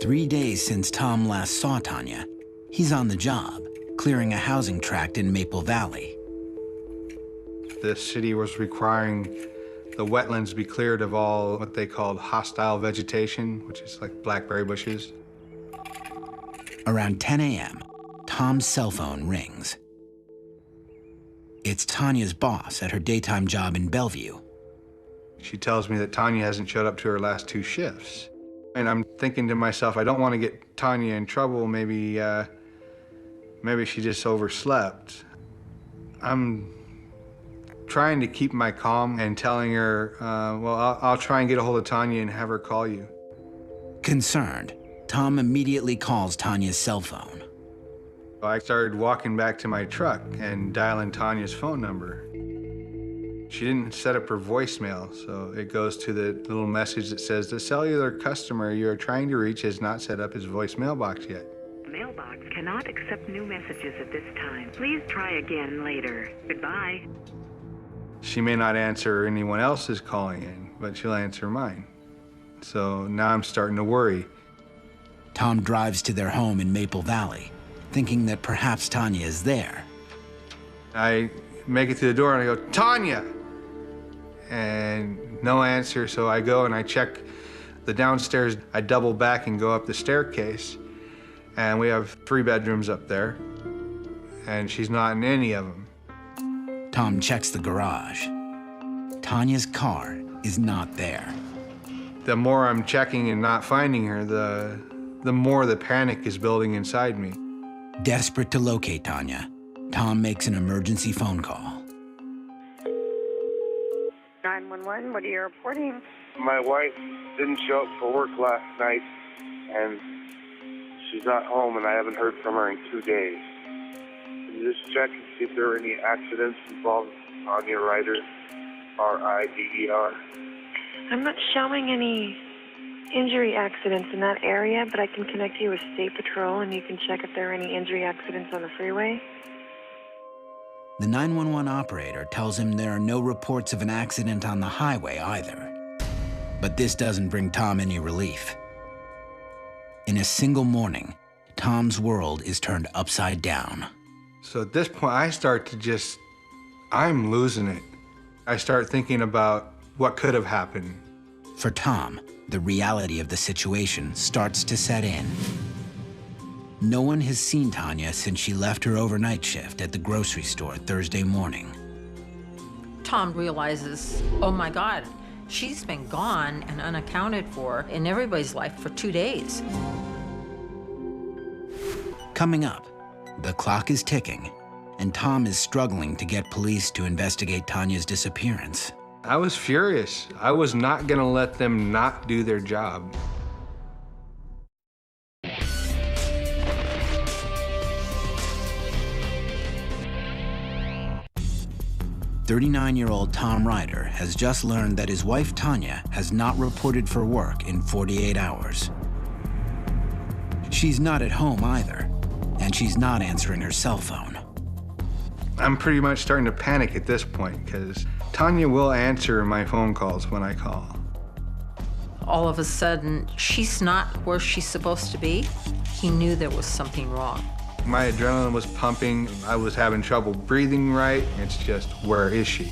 Three days since Tom last saw Tanya, he's on the job, clearing a housing tract in Maple Valley. The city was requiring the wetlands be cleared of all what they called hostile vegetation, which is like blackberry bushes. Around 10 a.m., Tom's cell phone rings. It's Tanya's boss at her daytime job in Bellevue. She tells me that Tanya hasn't showed up to her last 2 shifts. And I'm thinking to myself, I don't want to get Tanya in trouble. Maybe she just overslept. I'm trying to keep my calm and telling her, well, I'll try and get a hold of Tanya and have her call you. Concerned, Tom immediately calls Tanya's cell phone. I started walking back to my truck and dialing Tanya's phone number. She didn't set up her voicemail, so it goes to the little message that says, the cellular customer you are trying to reach has not set up his voicemail box yet. Mailbox cannot accept new messages at this time. Please try again later. Goodbye. She may not answer anyone else's calling in, but she'll answer mine. So now I'm starting to worry. Tom drives to their home in Maple Valley, thinking that perhaps Tanya is there. I make it to the door and I go, Tanya! And no answer, so I go and I check the downstairs. I double back and go up the staircase, and we have 3 bedrooms up there, and she's not in any of them. Tom checks the garage. Tanya's car is not there. The more I'm checking and not finding her, the more the panic is building inside me. Desperate to locate Tanya, Tom makes an emergency phone call. 911, what are you reporting? My wife didn't show up for work last night, and she's not home, and I haven't heard from her in 2 days. Can you just check and see if there were any accidents involved on your Ryder, R-I-D-E-R? I'm not showing any injury accidents in that area, but I can connect you with State Patrol, and you can check if there are any injury accidents on the freeway. The 911 operator tells him there are no reports of an accident on the highway either. But this doesn't bring Tom any relief. In a single morning, Tom's world is turned upside down. So at this point, I start to I'm losing it. I start thinking about what could have happened. For Tom, the reality of the situation starts to set in. No one has seen Tanya since she left her overnight shift at the grocery store Thursday morning. Tom realizes, oh my God, she's been gone and unaccounted for in everybody's life for 2 days. Coming up, the clock is ticking, and Tom is struggling to get police to investigate Tanya's disappearance. I was furious. I was not gonna let them not do their job. 39-year-old Tom Ryder has just learned that his wife Tanya has not reported for work in 48 hours. She's not at home either, and she's not answering her cell phone. I'm pretty much starting to panic at this point because Tanya will answer my phone calls when I call. All of a sudden, she's not where she's supposed to be. He knew there was something wrong. My adrenaline was pumping. I was having trouble breathing right. It's just, where is she?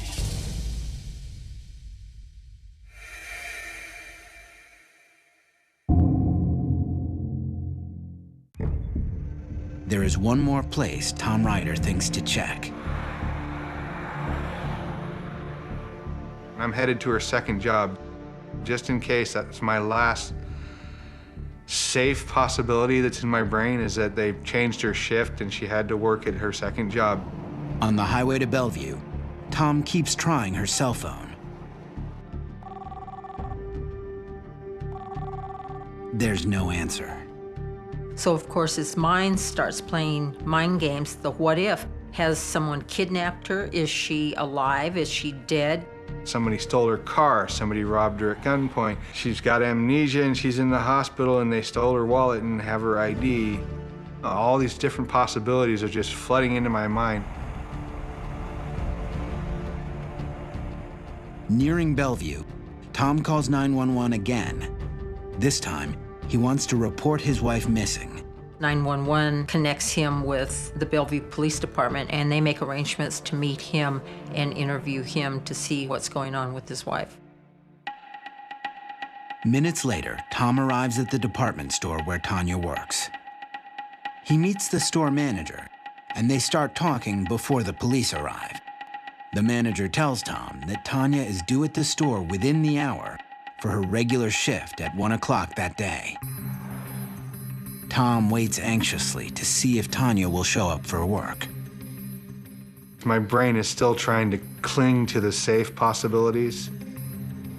There is one more place Tom Ryder thinks to check. I'm headed to her second job, just in case that's my last safe possibility that's in my brain, is that they've changed her shift and she had to work at her second job. On the highway to Bellevue, Tom keeps trying her cell phone. There's no answer. So of course his mind starts playing mind games. The what if? Has someone kidnapped her? Is she alive? Is she dead? Somebody stole her car, somebody robbed her at gunpoint. She's got amnesia and she's in the hospital and they stole her wallet and have her ID. All these different possibilities are just flooding into my mind. Nearing Bellevue, Tom calls 911 again. This time, he wants to report his wife missing. 911 connects him with the Bellevue Police Department, and they make arrangements to meet him and interview him to see what's going on with his wife. Minutes later, Tom arrives at the department store where Tanya works. He meets the store manager, and they start talking before the police arrive. The manager tells Tom that Tanya is due at the store within the hour for her regular shift at 1 o'clock that day. Tom waits anxiously to see if Tanya will show up for work. My brain is still trying to cling to the safe possibilities.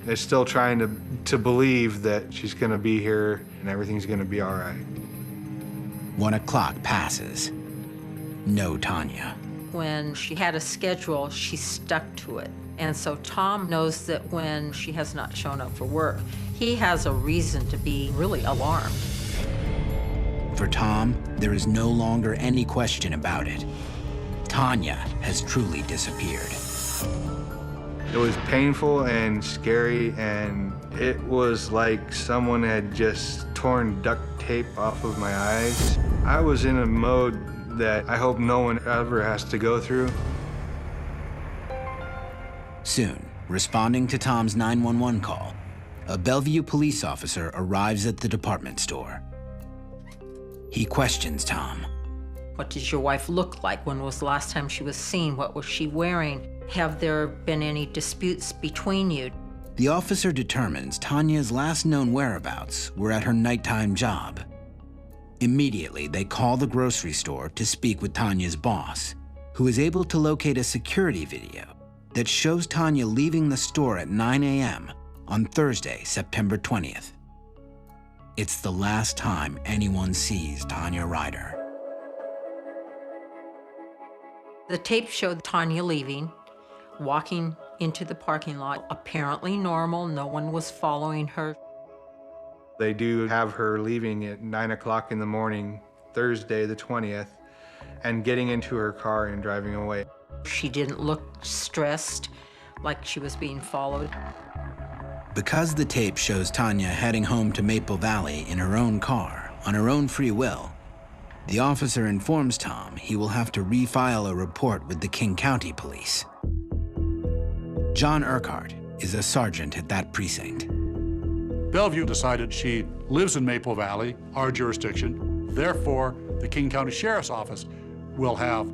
It's still trying to believe that she's gonna be here and everything's gonna be all right. 1 o'clock passes. No Tanya. When she had a schedule, she stuck to it. And so Tom knows that when she has not shown up for work, he has a reason to be really alarmed. For Tom, there is no longer any question about it. Tanya has truly disappeared. It was painful and scary, and it was like someone had just torn duct tape off of my eyes. I was in a mode that I hope no one ever has to go through. Soon, responding to Tom's 911 call, a Bellevue police officer arrives at the department store. He questions Tom. What does your wife look like? When was the last time she was seen? What was she wearing? Have there been any disputes between you? The officer determines Tanya's last known whereabouts were at her nighttime job. Immediately, they call the grocery store to speak with Tanya's boss, who is able to locate a security video that shows Tanya leaving the store at 9 a.m. on Thursday, September 20th. It's the last time anyone sees Tanya Ryder. The tape showed Tanya leaving, walking into the parking lot, apparently normal. No one was following her. They do have her leaving at 9 o'clock in the morning, Thursday the 20th, and getting into her car and driving away. She didn't look stressed, like she was being followed. Because the tape shows Tanya heading home to Maple Valley in her own car, on her own free will, the officer informs Tom he will have to refile a report with the King County Police. John Urquhart is a sergeant at that precinct. Bellevue decided she lives in Maple Valley, our jurisdiction. Therefore, the King County Sheriff's Office will have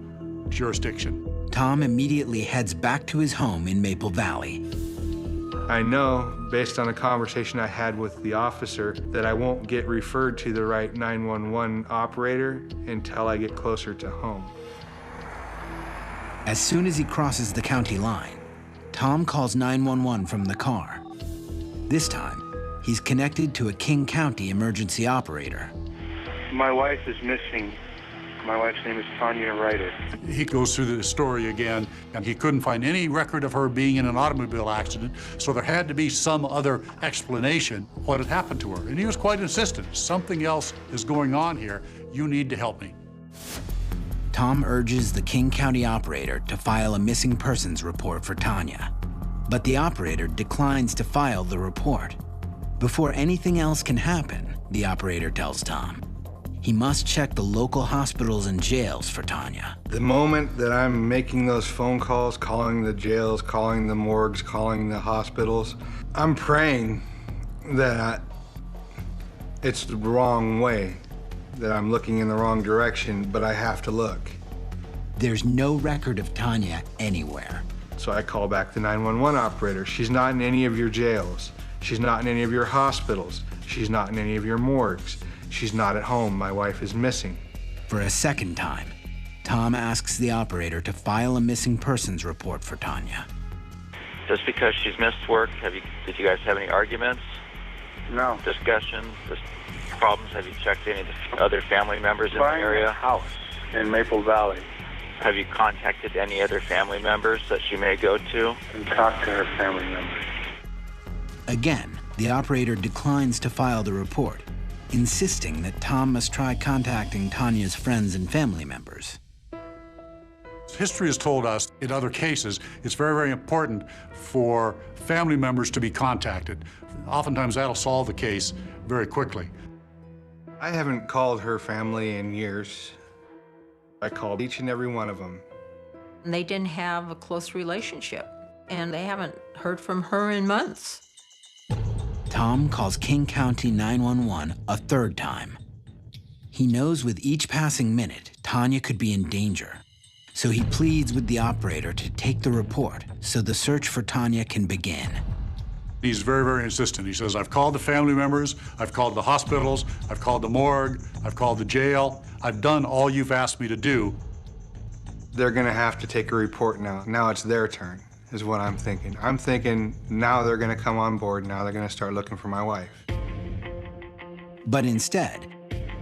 jurisdiction. Tom immediately heads back to his home in Maple Valley. I know, based on a conversation I had with the officer, that I won't get referred to the right 911 operator until I get closer to home. As soon as he crosses the county line, Tom calls 911 from the car. This time, he's connected to a King County emergency operator. My wife is missing. My wife's name is Tanya Ryder. He goes through the story again, and he couldn't find any record of her being in an automobile accident, so there had to be some other explanation what had happened to her. And he was quite insistent. Something else is going on here. You need to help me. Tom urges the King County operator to file a missing persons report for Tanya, but the operator declines to file the report. Before anything else can happen, the operator tells Tom, he must check the local hospitals and jails for Tanya. The moment that I'm making those phone calls, calling the jails, calling the morgues, calling the hospitals, I'm praying that it's the wrong way, that I'm looking in the wrong direction, but I have to look. There's no record of Tanya anywhere. So I call back the 911 operator. She's not in any of your jails. She's not in any of your hospitals. She's not in any of your morgues. She's not at home. My wife is missing. For a second time, Tom asks the operator to file a missing persons report for Tanya. Just because she's missed work, did you guys have any arguments? No. Discussions, problems? Have you checked any of the other family members in the area? A house in Maple Valley. Have you contacted any other family members that she may go to? And talk to her family members. Again, the operator declines to file the report, insisting that Tom must try contacting Tanya's friends and family members. History has told us in other cases, it's very, very important for family members to be contacted. Oftentimes that'll solve the case very quickly. I haven't called her family in years. I called each and every one of them. They didn't have a close relationship, and they haven't heard from her in months. Tom calls King County 911 a third time. He knows with each passing minute, Tanya could be in danger. So he pleads with the operator to take the report so the search for Tanya can begin. He's very, very insistent. He says, I've called the family members, I've called the hospitals, I've called the morgue, I've called the jail. I've done all you've asked me to do. They're gonna have to take a report now. Now it's their turn, is what I'm thinking. I'm thinking now they're gonna come on board, now they're gonna start looking for my wife. But instead,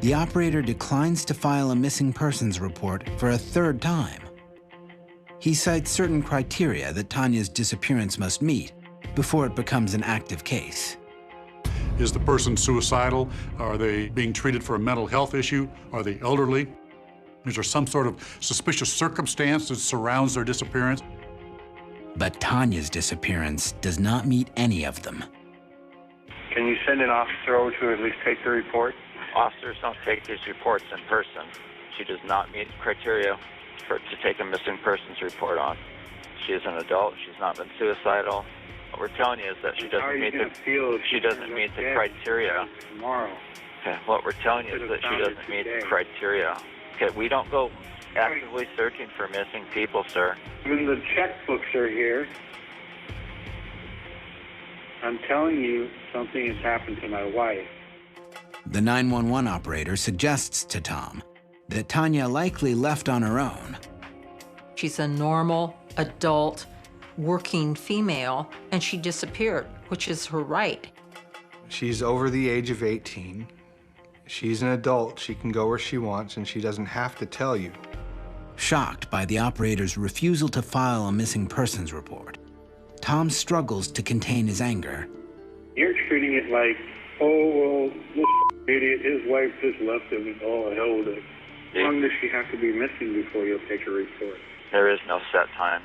the operator declines to file a missing persons report for a third time. He cites certain criteria that Tanya's disappearance must meet before it becomes an active case. Is the person suicidal? Are they being treated for a mental health issue? Are they elderly? Is there some sort of suspicious circumstance that surrounds their disappearance? But Tanya's disappearance does not meet any of them. Can you send an officer over to at least take the report? Officers don't take these reports in person. She does not meet criteria to take a missing persons report on. She is an adult. She's not been suicidal. What we're telling you is that she doesn't meet the criteria. Tomorrow. Okay. What we're telling you is that she doesn't meet the criteria. Okay. We don't go actively searching for missing people, sir. When the checkbooks are here, I'm telling you something has happened to my wife. The 911 operator suggests to Tom that Tanya likely left on her own. She's a normal, adult, working female, and she disappeared, which is her right. She's over the age of 18. She's an adult. She can go where she wants, and she doesn't have to tell you. Shocked by the operator's refusal to file a missing persons report, Tom struggles to contain his anger. You're treating it like, oh, well, this idiot, his wife just left him, and oh, hell with it. How long does she have to be missing before you'll take a report? There is no set time.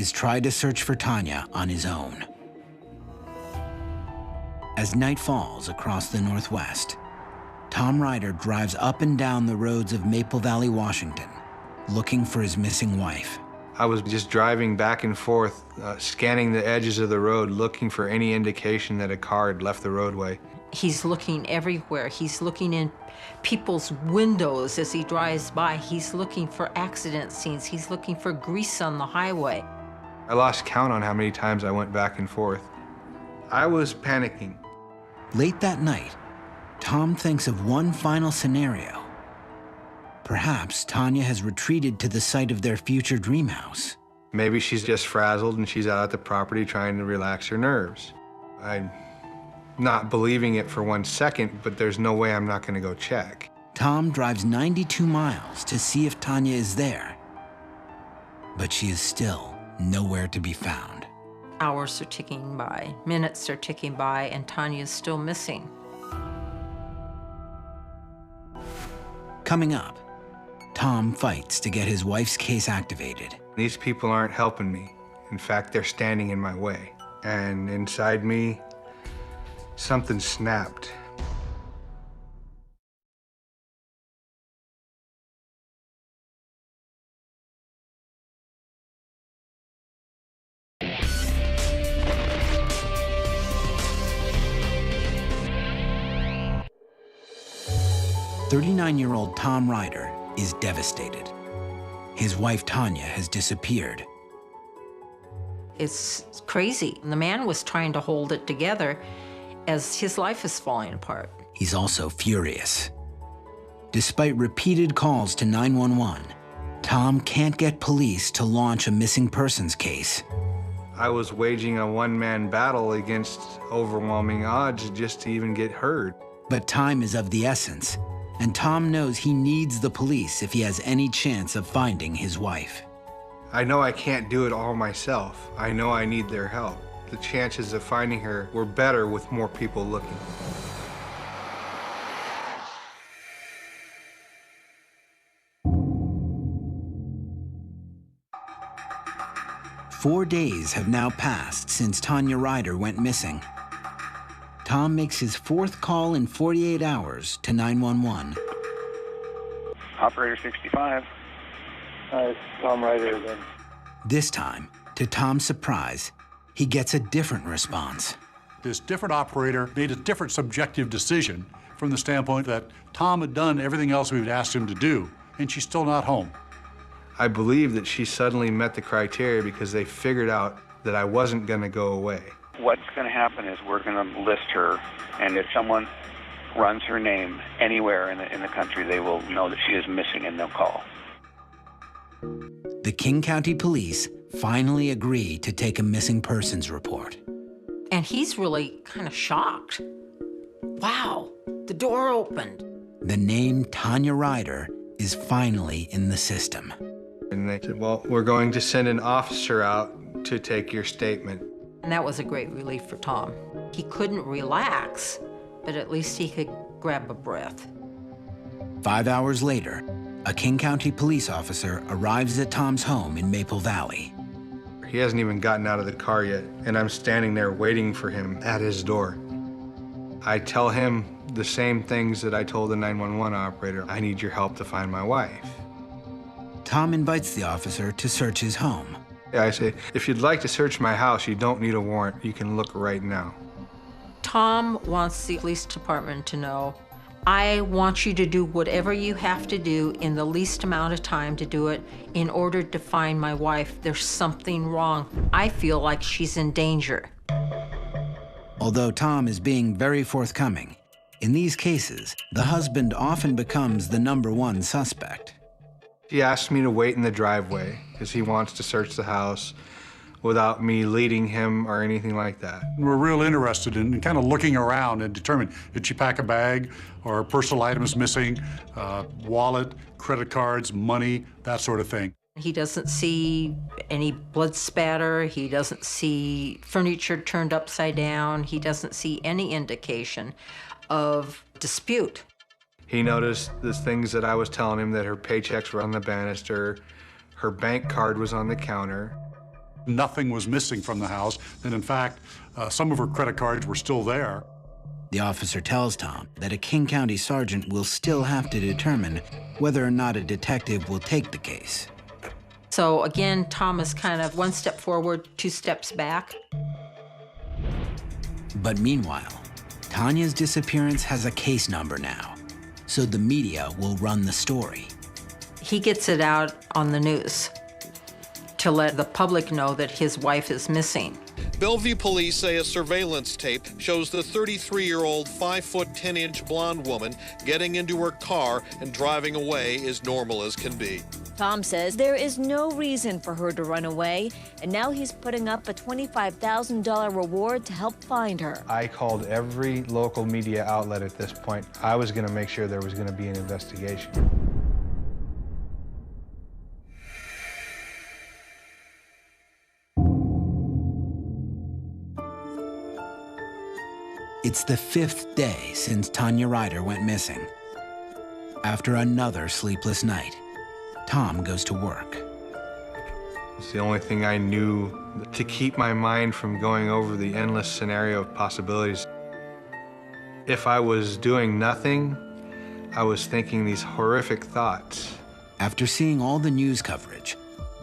is try to search for Tanya on his own. As night falls across the Northwest, Tom Ryder drives up and down the roads of Maple Valley, Washington, looking for his missing wife. I was just driving back and forth, scanning the edges of the road, looking for any indication that a car had left the roadway. He's looking everywhere. He's looking in people's windows as he drives by. He's looking for accident scenes. He's looking for grease on the highway. I lost count on how many times I went back and forth. I was panicking. Late that night, Tom thinks of one final scenario. Perhaps Tanya has retreated to the site of their future dream house. Maybe she's just frazzled and she's out at the property trying to relax her nerves. I'm not believing it for 1 second, but there's no way I'm not going to go check. Tom drives 92 miles to see if Tanya is there, but she is still nowhere to be found. Hours are ticking by, minutes are ticking by, and Tanya is still missing. Coming up, Tom fights to get his wife's case activated. These people aren't helping me. In fact, they're standing in my way. And inside me, something snapped. "39-year-old Tom Ryder is devastated. His wife Tanya has disappeared. It's crazy. The man was trying to hold it together as his life is falling apart. He's also furious. Despite repeated calls to 911, Tom can't get police to launch a missing persons case. I was waging a one-man battle against overwhelming odds just to even get heard. But time is of the essence, and Tom knows he needs the police if he has any chance of finding his wife. I know I can't do it all myself. I know I need their help. The chances of finding her were better with more people looking. "4 days have now passed since Tanya Ryder went missing. Tom makes his fourth call in 48 hours to 911. Operator 65. It's Tom Ryder again. This time, to Tom's surprise, he gets a different response. This different operator made a different subjective decision from the standpoint that Tom had done everything else we'd asked him to do, and she's still not home. I believe that she suddenly met the criteria because they figured out that I wasn't going to go away. What's going to happen is we're going to list her, and if someone runs her name anywhere in the country, they will know that she is missing and they'll call. The King County Police finally agree to take a missing persons report. And he's really kind of shocked. Wow, the door opened. The name Tanya Ryder is finally in the system. And they said, well, we're going to send an officer out to take your statement. And that was a great relief for Tom. He couldn't relax, but at least he could grab a breath. 5 hours later, a King County police officer arrives at Tom's home in Maple Valley. He hasn't even gotten out of the car yet, and I'm standing there waiting for him at his door. I tell him the same things that I told the 911 operator. I need your help to find my wife. Tom invites the officer to search his home. I say, if you'd like to search my house, you don't need a warrant. You can look right now. Tom wants the police department to know, I want you to do whatever you have to do in the least amount of time to do it in order to find my wife. There's something wrong. I feel like she's in danger. Although Tom is being very forthcoming, in these cases, the husband often becomes the #1 suspect. He asked me to wait in the driveway because he wants to search the house without me leading him or anything like that. We're real interested in kind of looking around and determine, did she pack a bag or personal items missing, wallet, credit cards, money, that sort of thing. He doesn't see any blood spatter. He doesn't see furniture turned upside down. He doesn't see any indication of dispute. He noticed the things that I was telling him, that her paychecks were on the banister, her bank card was on the counter. Nothing was missing from the house, and in fact, some of her credit cards were still there. The officer tells Tom that a King County sergeant will still have to determine whether or not a detective will take the case. So again, Tom is kind of one step forward, two steps back. But meanwhile, Tanya's disappearance has a case number now, so the media will run the story. He gets it out on the news to let the public know that his wife is missing. Bellevue police say a surveillance tape shows the 33-year-old, 5'10" blonde woman getting into her car and driving away as normal as can be. Tom says there is no reason for her to run away, and now he's putting up a $25,000 reward to help find her. I called every local media outlet at this point. I was going to make sure there was going to be an investigation. It's the 5th day since Tanya Ryder went missing. After another sleepless night, Tom goes to work. It's the only thing I knew to keep my mind from going over the endless scenario of possibilities. If I was doing nothing, I was thinking these horrific thoughts. After seeing all the news coverage,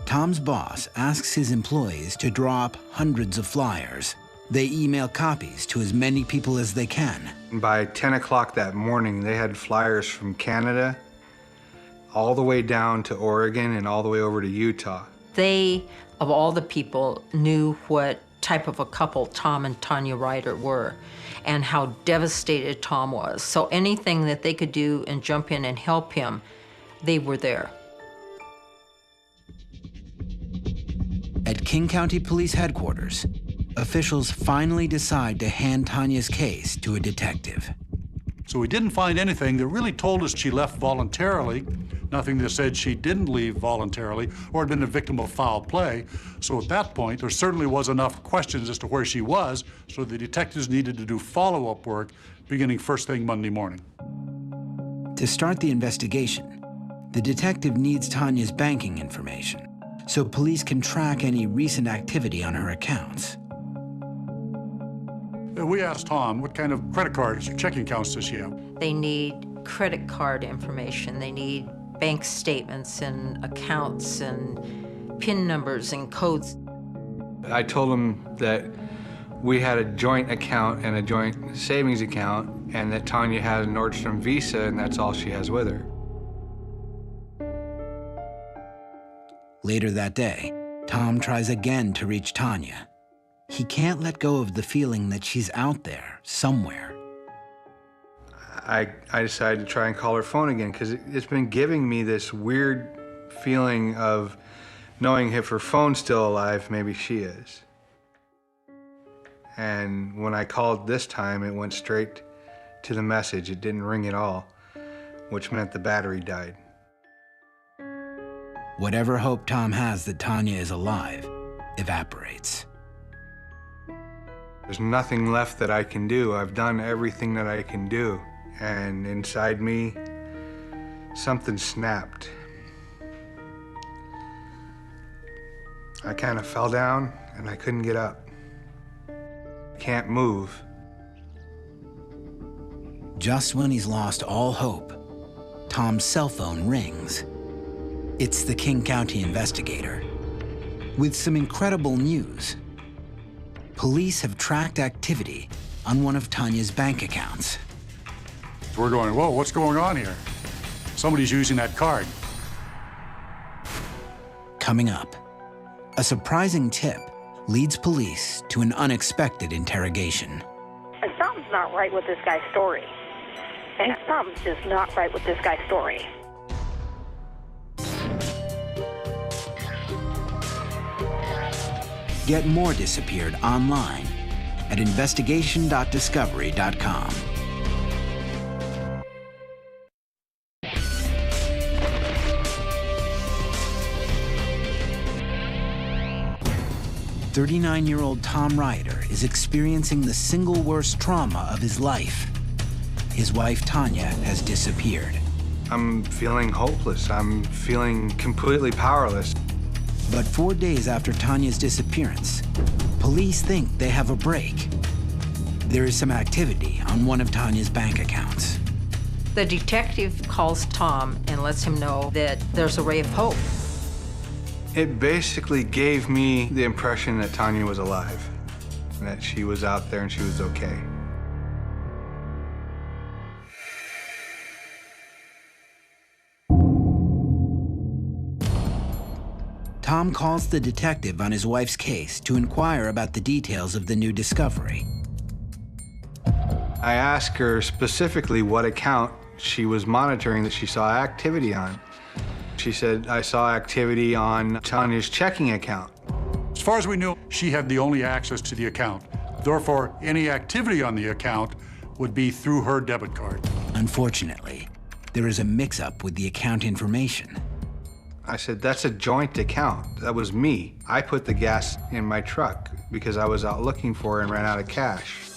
Tom's boss asks his employees to draw up hundreds of flyers. They email copies to as many people as they can. By 10 o'clock that morning, they had flyers from Canada, all the way down to Oregon and all the way over to Utah. They, of all the people, knew what type of a couple Tom and Tanya Ryder were and how devastated Tom was. So anything that they could do and jump in and help him, they were there. At King County Police Headquarters, officials finally decide to hand Tanya's case to a detective. So we didn't find anything that really told us she left voluntarily, nothing that said she didn't leave voluntarily or had been a victim of foul play. So at that point, there certainly was enough questions as to where she was, so the detectives needed to do follow-up work beginning first thing Monday morning. To start the investigation, the detective needs Tanya's banking information, so police can track any recent activity on her accounts. We asked Tom, what kind of credit cards or checking accounts does she have? They need credit card information. They need bank statements and accounts and PIN numbers and codes. I told them that we had a joint account and a joint savings account, and that Tanya had a Nordstrom Visa, and that's all she has with her. Later that day, Tom tries again to reach Tanya. He can't let go of the feeling that she's out there, somewhere. I decided to try and call her phone again because it's been giving me this weird feeling of knowing if her phone's still alive, maybe she is. And when I called this time, it went straight to the message. It didn't ring at all, which meant the battery died. Whatever hope Tom has that Tanya is alive evaporates. There's nothing left that I can do. I've done everything that I can do. And inside me, something snapped. I kind of fell down and I couldn't get up. Can't move. Just when he's lost all hope, Tom's cell phone rings. It's the King County investigator. With some incredible news. Police have tracked activity on one of Tanya's bank accounts. We're going, whoa, what's going on here? Somebody's using that card. Coming up, a surprising tip leads police to an unexpected interrogation. And something's not right with this guy's story. And something's just not right with this guy's story. Get more Disappeared online at investigation.discovery.com. "39-year-old Tom Ryder is experiencing the single worst trauma of his life. His wife, Tanya, has disappeared. I'm feeling hopeless. I'm feeling completely powerless. But 4 days after Tanya's disappearance, police think they have a break. There is some activity on one of Tanya's bank accounts. The detective calls Tom and lets him know that there's a ray of hope. It basically gave me the impression that Tanya was alive, that she was out there and she was okay. Tom calls the detective on his wife's case to inquire about the details of the new discovery. I asked her specifically what account she was monitoring that she saw activity on. She said, I saw activity on Tanya's checking account. As far as we knew, she had the only access to the account. Therefore, any activity on the account would be through her debit card. Unfortunately, there is a mix-up with the account information. I said, that's a joint account. That was me. I put the gas in my truck because I was out looking for her and ran out of cash.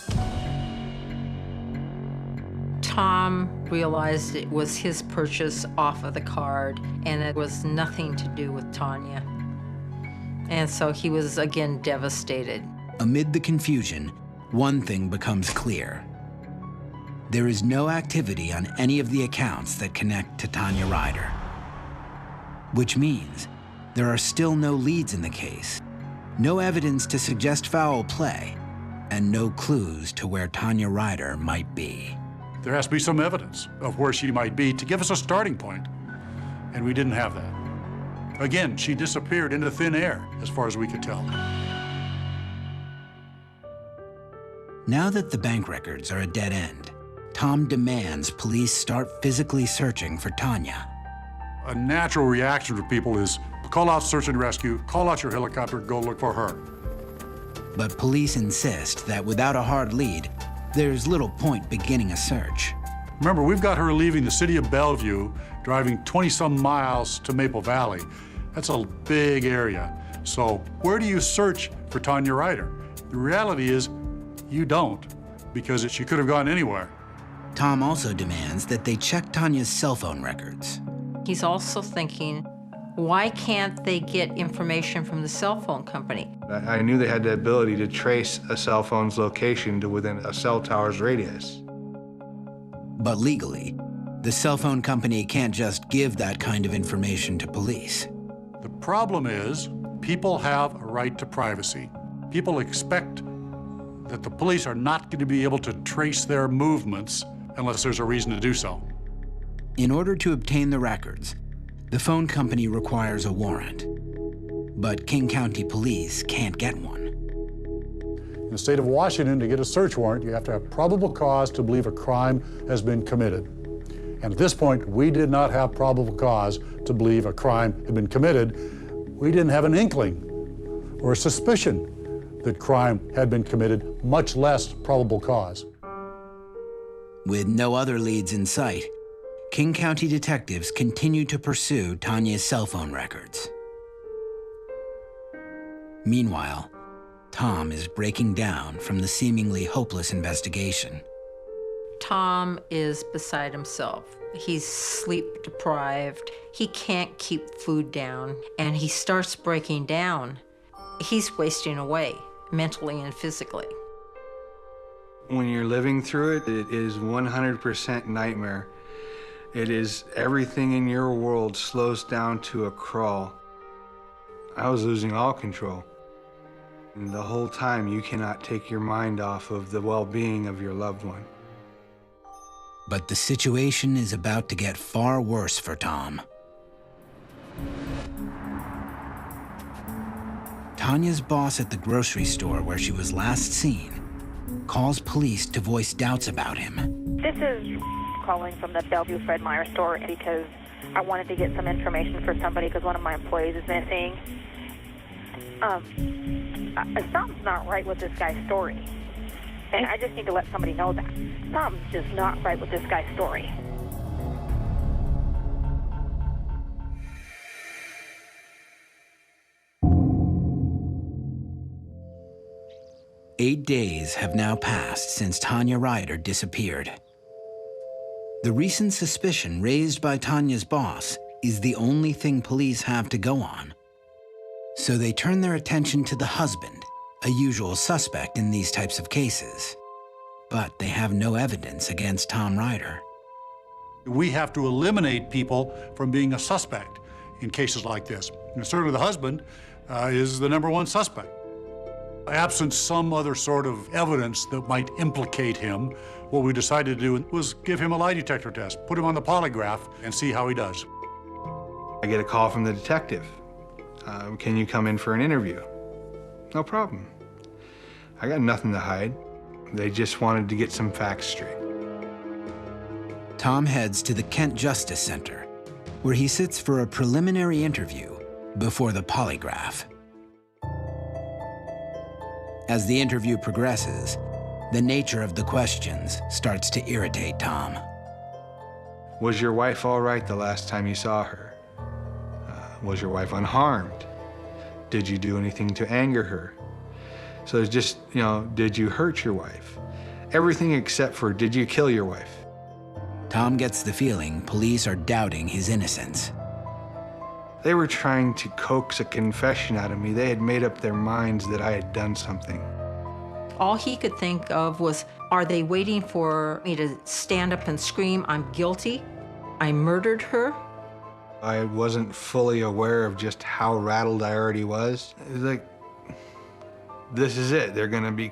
Tom realized it was his purchase off of the card, and it was nothing to do with Tanya. And so he was again devastated. Amid the confusion, one thing becomes clear. There is no activity on any of the accounts that connect to Tanya Ryder. Which means there are still no leads in the case, no evidence to suggest foul play, and no clues to where Tanya Ryder might be. There has to be some evidence of where she might be to give us a starting point, and we didn't have that. Again, she disappeared into thin air, as far as we could tell. Now that the bank records are a dead end, Tom demands police start physically searching for Tanya. A natural reaction for people is call out search and rescue, call out your helicopter, go look for her. But police insist that without a hard lead, there's little point beginning a search. Remember, we've got her leaving the city of Bellevue, driving 20-some miles to Maple Valley. That's a big area. So where do you search for Tanya Ryder? The reality is you don't, because she could have gone anywhere. Tom also demands that they check Tanya's cell phone records. He's also thinking, why can't they get information from the cell phone company? I knew they had the ability to trace a cell phone's location to within a cell tower's radius. But legally, the cell phone company can't just give that kind of information to police. The problem is, people have a right to privacy. People expect that the police are not going to be able to trace their movements unless there's a reason to do so. In order to obtain the records, the phone company requires a warrant. But King County Police can't get one. In the state of Washington, to get a search warrant, you have to have probable cause to believe a crime has been committed. And at this point, we did not have probable cause to believe a crime had been committed. We didn't have an inkling or a suspicion that crime had been committed, much less probable cause. With no other leads in sight, King County detectives continue to pursue Tanya's cell phone records. Meanwhile, Tom is breaking down from the seemingly hopeless investigation. Tom is beside himself. He's sleep deprived. He can't keep food down, and he starts breaking down. He's wasting away, mentally and physically. When you're living through it, it is 100% nightmare. It is everything in your world slows down to a crawl. I was losing all control. And the whole time, you cannot take your mind off of the well-being of your loved one. But the situation is about to get far worse for Tom. Tanya's boss at the grocery store where she was last seen calls police to voice doubts about him. This is calling from the Bellevue Fred Meyer store because I wanted to get some information for somebody because one of my employees is missing. Something's not right with this guy's story. And I just need to let somebody know that. Something's just not right with this guy's story. Eight days have now passed since Tanya Ryder disappeared. The recent suspicion raised by Tanya's boss is the only thing police have to go on. So they turn their attention to the husband, a usual suspect in these types of cases. But they have no evidence against Tom Ryder. We have to eliminate people from being a suspect in cases like this. And certainly the husband is the #1 suspect. Absent some other sort of evidence that might implicate him, what we decided to do was give him a lie detector test, put him on the polygraph, and see how he does. I get a call from the detective. Can you come in for an interview? No problem. I got nothing to hide. They just wanted to get some facts straight. Tom heads to the Kent Justice Center, where he sits for a preliminary interview before the polygraph. As the interview progresses, the nature of the questions starts to irritate Tom. Was your wife all right the last time you saw her? Was your wife unharmed? Did you do anything to anger her? So it's just, did you hurt your wife? Everything except for, did you kill your wife? Tom gets the feeling police are doubting his innocence. They were trying to coax a confession out of me. They had made up their minds that I had done something. All he could think of was, are they waiting for me to stand up and scream, I'm guilty? I murdered her? I wasn't fully aware of just how rattled I already was. It was like, this is it. They're gonna be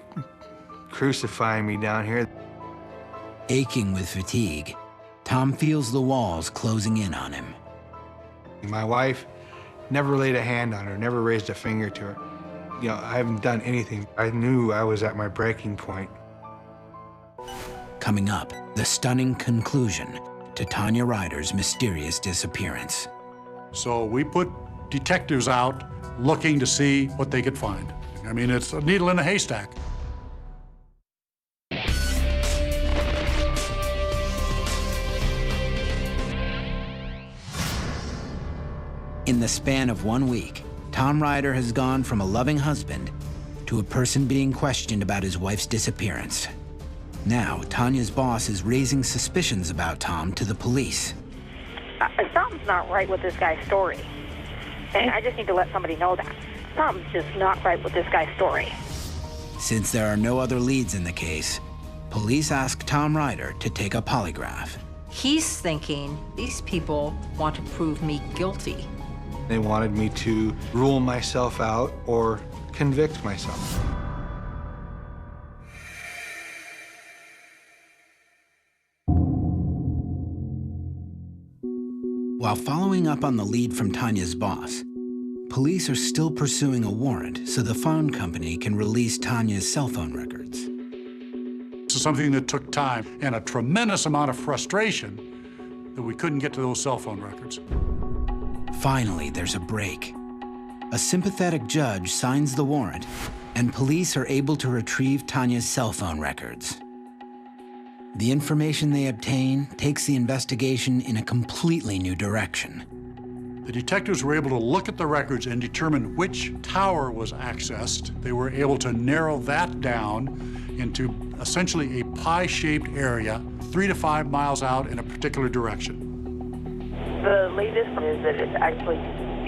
crucifying me down here. Aching with fatigue, Tom feels the walls closing in on him. My wife never laid a hand on her, never raised a finger to her. I haven't done anything. I knew I was at my breaking point. Coming up, the stunning conclusion to Tanya Ryder's mysterious disappearance. So we put detectives out looking to see what they could find. I mean, it's a needle in a haystack. In the span of 1 week, Tom Ryder has gone from a loving husband to a person being questioned about his wife's disappearance. Now, Tanya's boss is raising suspicions about Tom to the police. Something's not right with this guy's story. And I just need to let somebody know that. Something's just not right with this guy's story. Since there are no other leads in the case, police ask Tom Ryder to take a polygraph. He's thinking, these people want to prove me guilty. They wanted me to rule myself out or convict myself. While following up on the lead from Tanya's boss, police are still pursuing a warrant so the phone company can release Tanya's cell phone records. This is something that took time and a tremendous amount of frustration that we couldn't get to those cell phone records. Finally, there's a break. A sympathetic judge signs the warrant, and police are able to retrieve Tanya's cell phone records. The information they obtain takes the investigation in a completely new direction. The detectives were able to look at the records and determine which tower was accessed. They were able to narrow that down into essentially a pie-shaped area, 3 to 5 miles out in a particular direction. The latest is that it's actually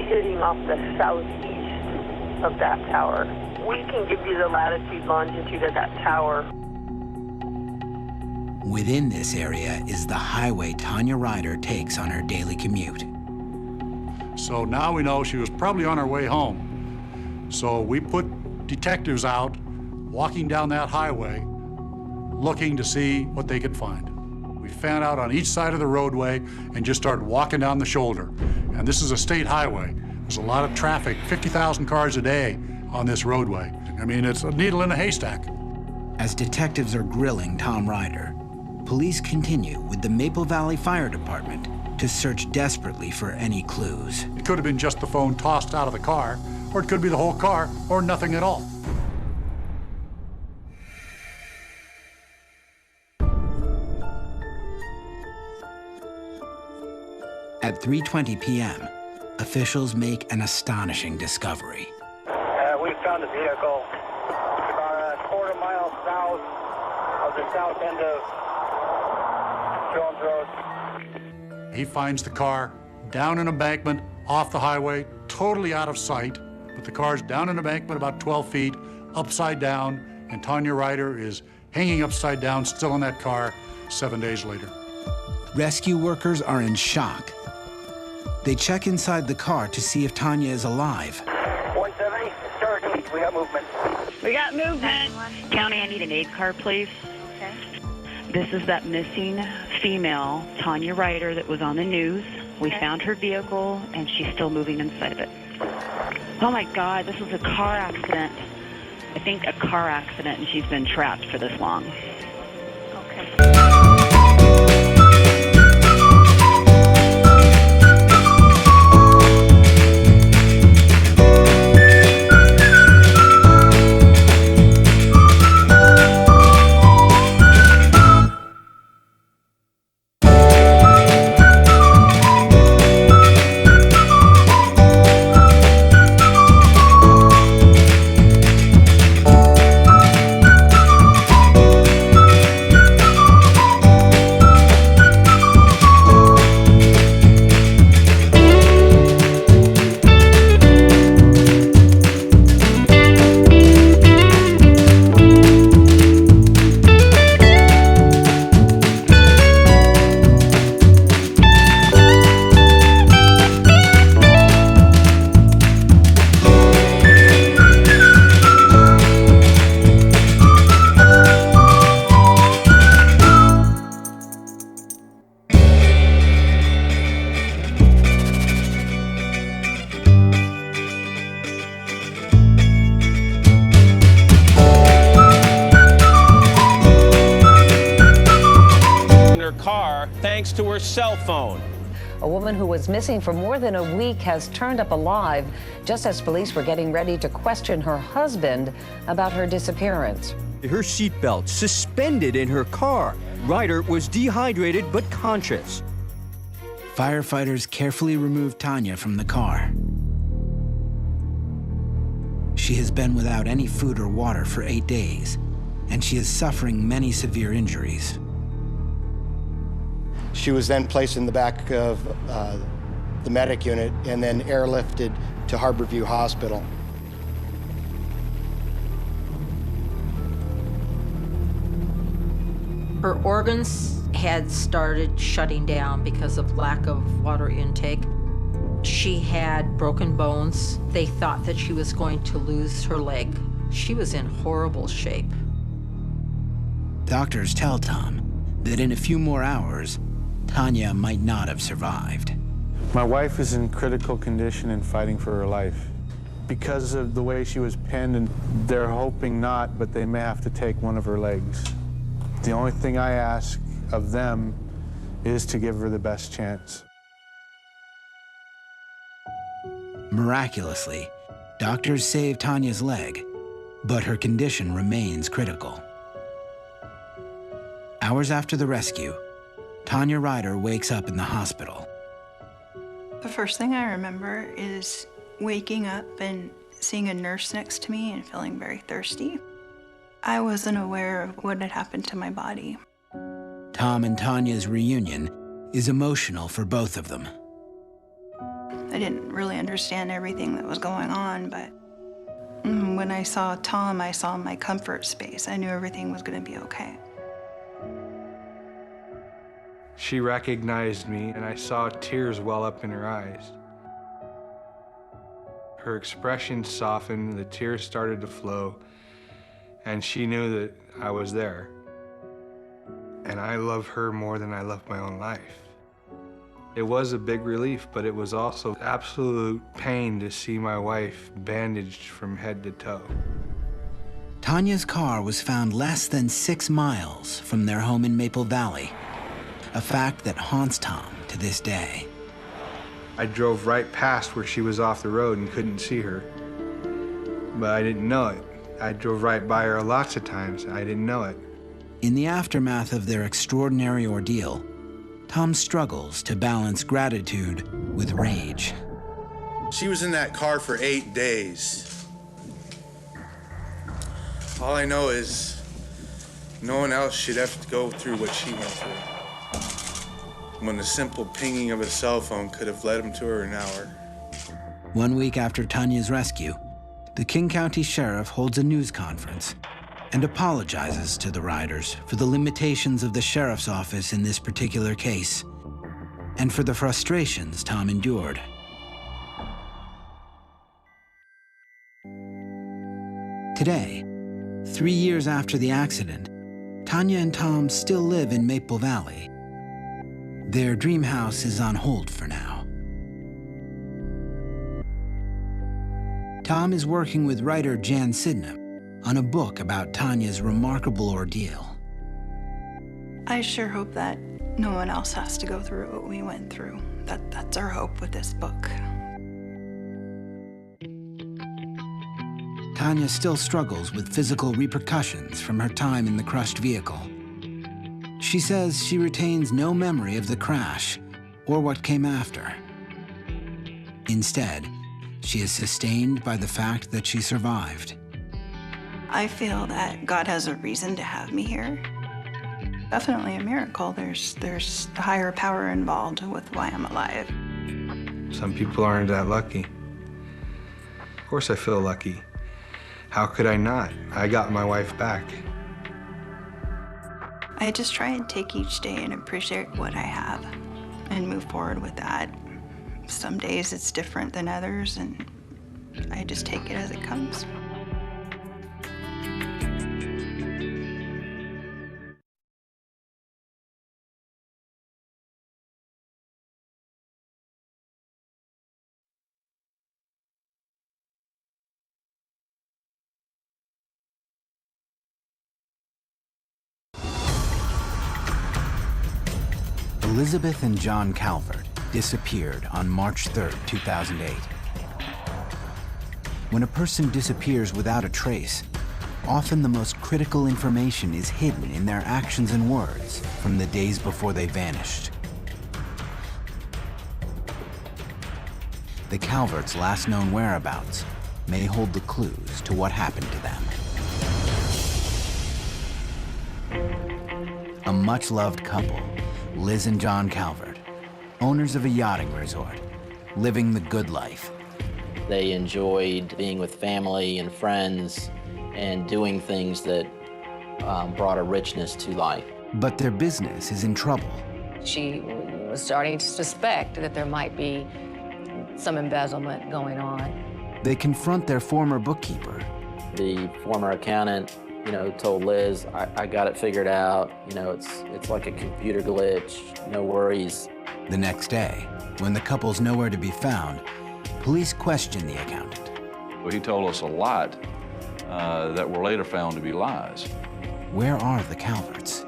hitting off the southeast of that tower. We can give you the latitude, longitude of that tower. Within this area is the highway Tanya Ryder takes on her daily commute. So now we know she was probably on her way home. So we put detectives out walking down that highway looking to see what they could find. We fan out on each side of the roadway and just started walking down the shoulder. And this is a state highway. There's a lot of traffic, 50,000 cars a day on this roadway. I mean, it's a needle in a haystack. As detectives are grilling Tom Ryder, police continue with the Maple Valley Fire Department to search desperately for any clues. It could have been just the phone tossed out of the car, or it could be the whole car, or nothing at all. At 3:20 p.m., officials make an astonishing discovery. We found a vehicle about a quarter mile south of the south end of Jones Road. He finds the car down an embankment, off the highway, totally out of sight. but the car's down an embankment about 12 feet, upside down, and Tanya Ryder is hanging upside down, still in that car 7 days later. Rescue workers are in shock. They check inside the car to see if Tanya is alive. 170, starting. We got movement. We got movement. County, I need an aid car, please. Okay. This is that missing female, Tanya Ryder, that was on the news. We found her vehicle, and she's still moving inside of it. Oh, my God, this was a car accident. I think a car accident, and she's been trapped for this long. Okay. Thanks to her cell phone. A woman who was missing for more than a week has turned up alive just as police were getting ready to question her husband about her disappearance. Her seatbelt suspended in her car. Ryder was dehydrated but conscious. Firefighters carefully removed Tanya from the car. She has been without any food or water for 8 days, and she is suffering many severe injuries. She was then placed in the back of the medic unit and then airlifted to Harborview Hospital. Her organs had started shutting down because of lack of water intake. She had broken bones. They thought that she was going to lose her leg. She was in horrible shape. Doctors tell Tom that in a few more hours, Tanya might not have survived. My wife is in critical condition and fighting for her life. Because of the way she was pinned, and they're hoping not, but they may have to take one of her legs. The only thing I ask of them is to give her the best chance. Miraculously, doctors saved Tanya's leg, but her condition remains critical. Hours after the rescue, Tanya Ryder wakes up in the hospital. The first thing I remember is waking up and seeing a nurse next to me and feeling very thirsty. I wasn't aware of what had happened to my body. Tom and Tanya's reunion is emotional for both of them. I didn't really understand everything that was going on, but when I saw Tom, I saw my comfort space. I knew everything was going to be okay. She recognized me, and I saw tears well up in her eyes. Her expression softened, the tears started to flow, and she knew that I was there. And I love her more than I love my own life. It was a big relief, but it was also absolute pain to see my wife bandaged from head to toe. Tanya's car was found less than 6 miles from their home in Maple Valley, a fact that haunts Tom to this day. I drove right past where she was off the road and couldn't see her, but I didn't know it. I drove right by her lots of times. I didn't know it. In the aftermath of their extraordinary ordeal, Tom struggles to balance gratitude with rage. She was in that car for 8 days. All I know is no one else should have to go through what she went through, when the simple pinging of a cell phone could have led him to her an hour. 1 week after Tanya's rescue, the King County Sheriff holds a news conference and apologizes to the riders for the limitations of the sheriff's office in this particular case and for the frustrations Tom endured. Today, 3 years after the accident, Tanya and Tom still live in Maple Valley. Their dream house is on hold for now. Tom is working with writer Jan Sidnap on a book about Tanya's remarkable ordeal. I sure hope that no one else has to go through what we went through. That's our hope with this book. Tanya still struggles with physical repercussions from her time in the crushed vehicle. She says she retains no memory of the crash or what came after. Instead, she is sustained by the fact that she survived. I feel that God has a reason to have me here. Definitely a miracle. There's a higher power involved with why I'm alive. Some people aren't that lucky. Of course I feel lucky. How could I not? I got my wife back. I just try and take each day and appreciate what I have and move forward with that. Some days it's different than others, and I just take it as it comes. Elizabeth and John Calvert disappeared on March 3, 2008. When a person disappears without a trace, often the most critical information is hidden in their actions and words from the days before they vanished. The Calverts' last known whereabouts may hold the clues to what happened to them. A much-loved couple, Liz and John Calvert, owners of a yachting resort, living the good life. They enjoyed being with family and friends and doing things that brought a richness to life. But their business is in trouble. She was starting to suspect that there might be some embezzlement going on. They confront their former bookkeeper. The former accountant, told Liz, I got it figured out. It's like a computer glitch, no worries. The next day, when the couple's nowhere to be found, police question the accountant. Well, he told us a lot that were later found to be lies. Where are the Calverts?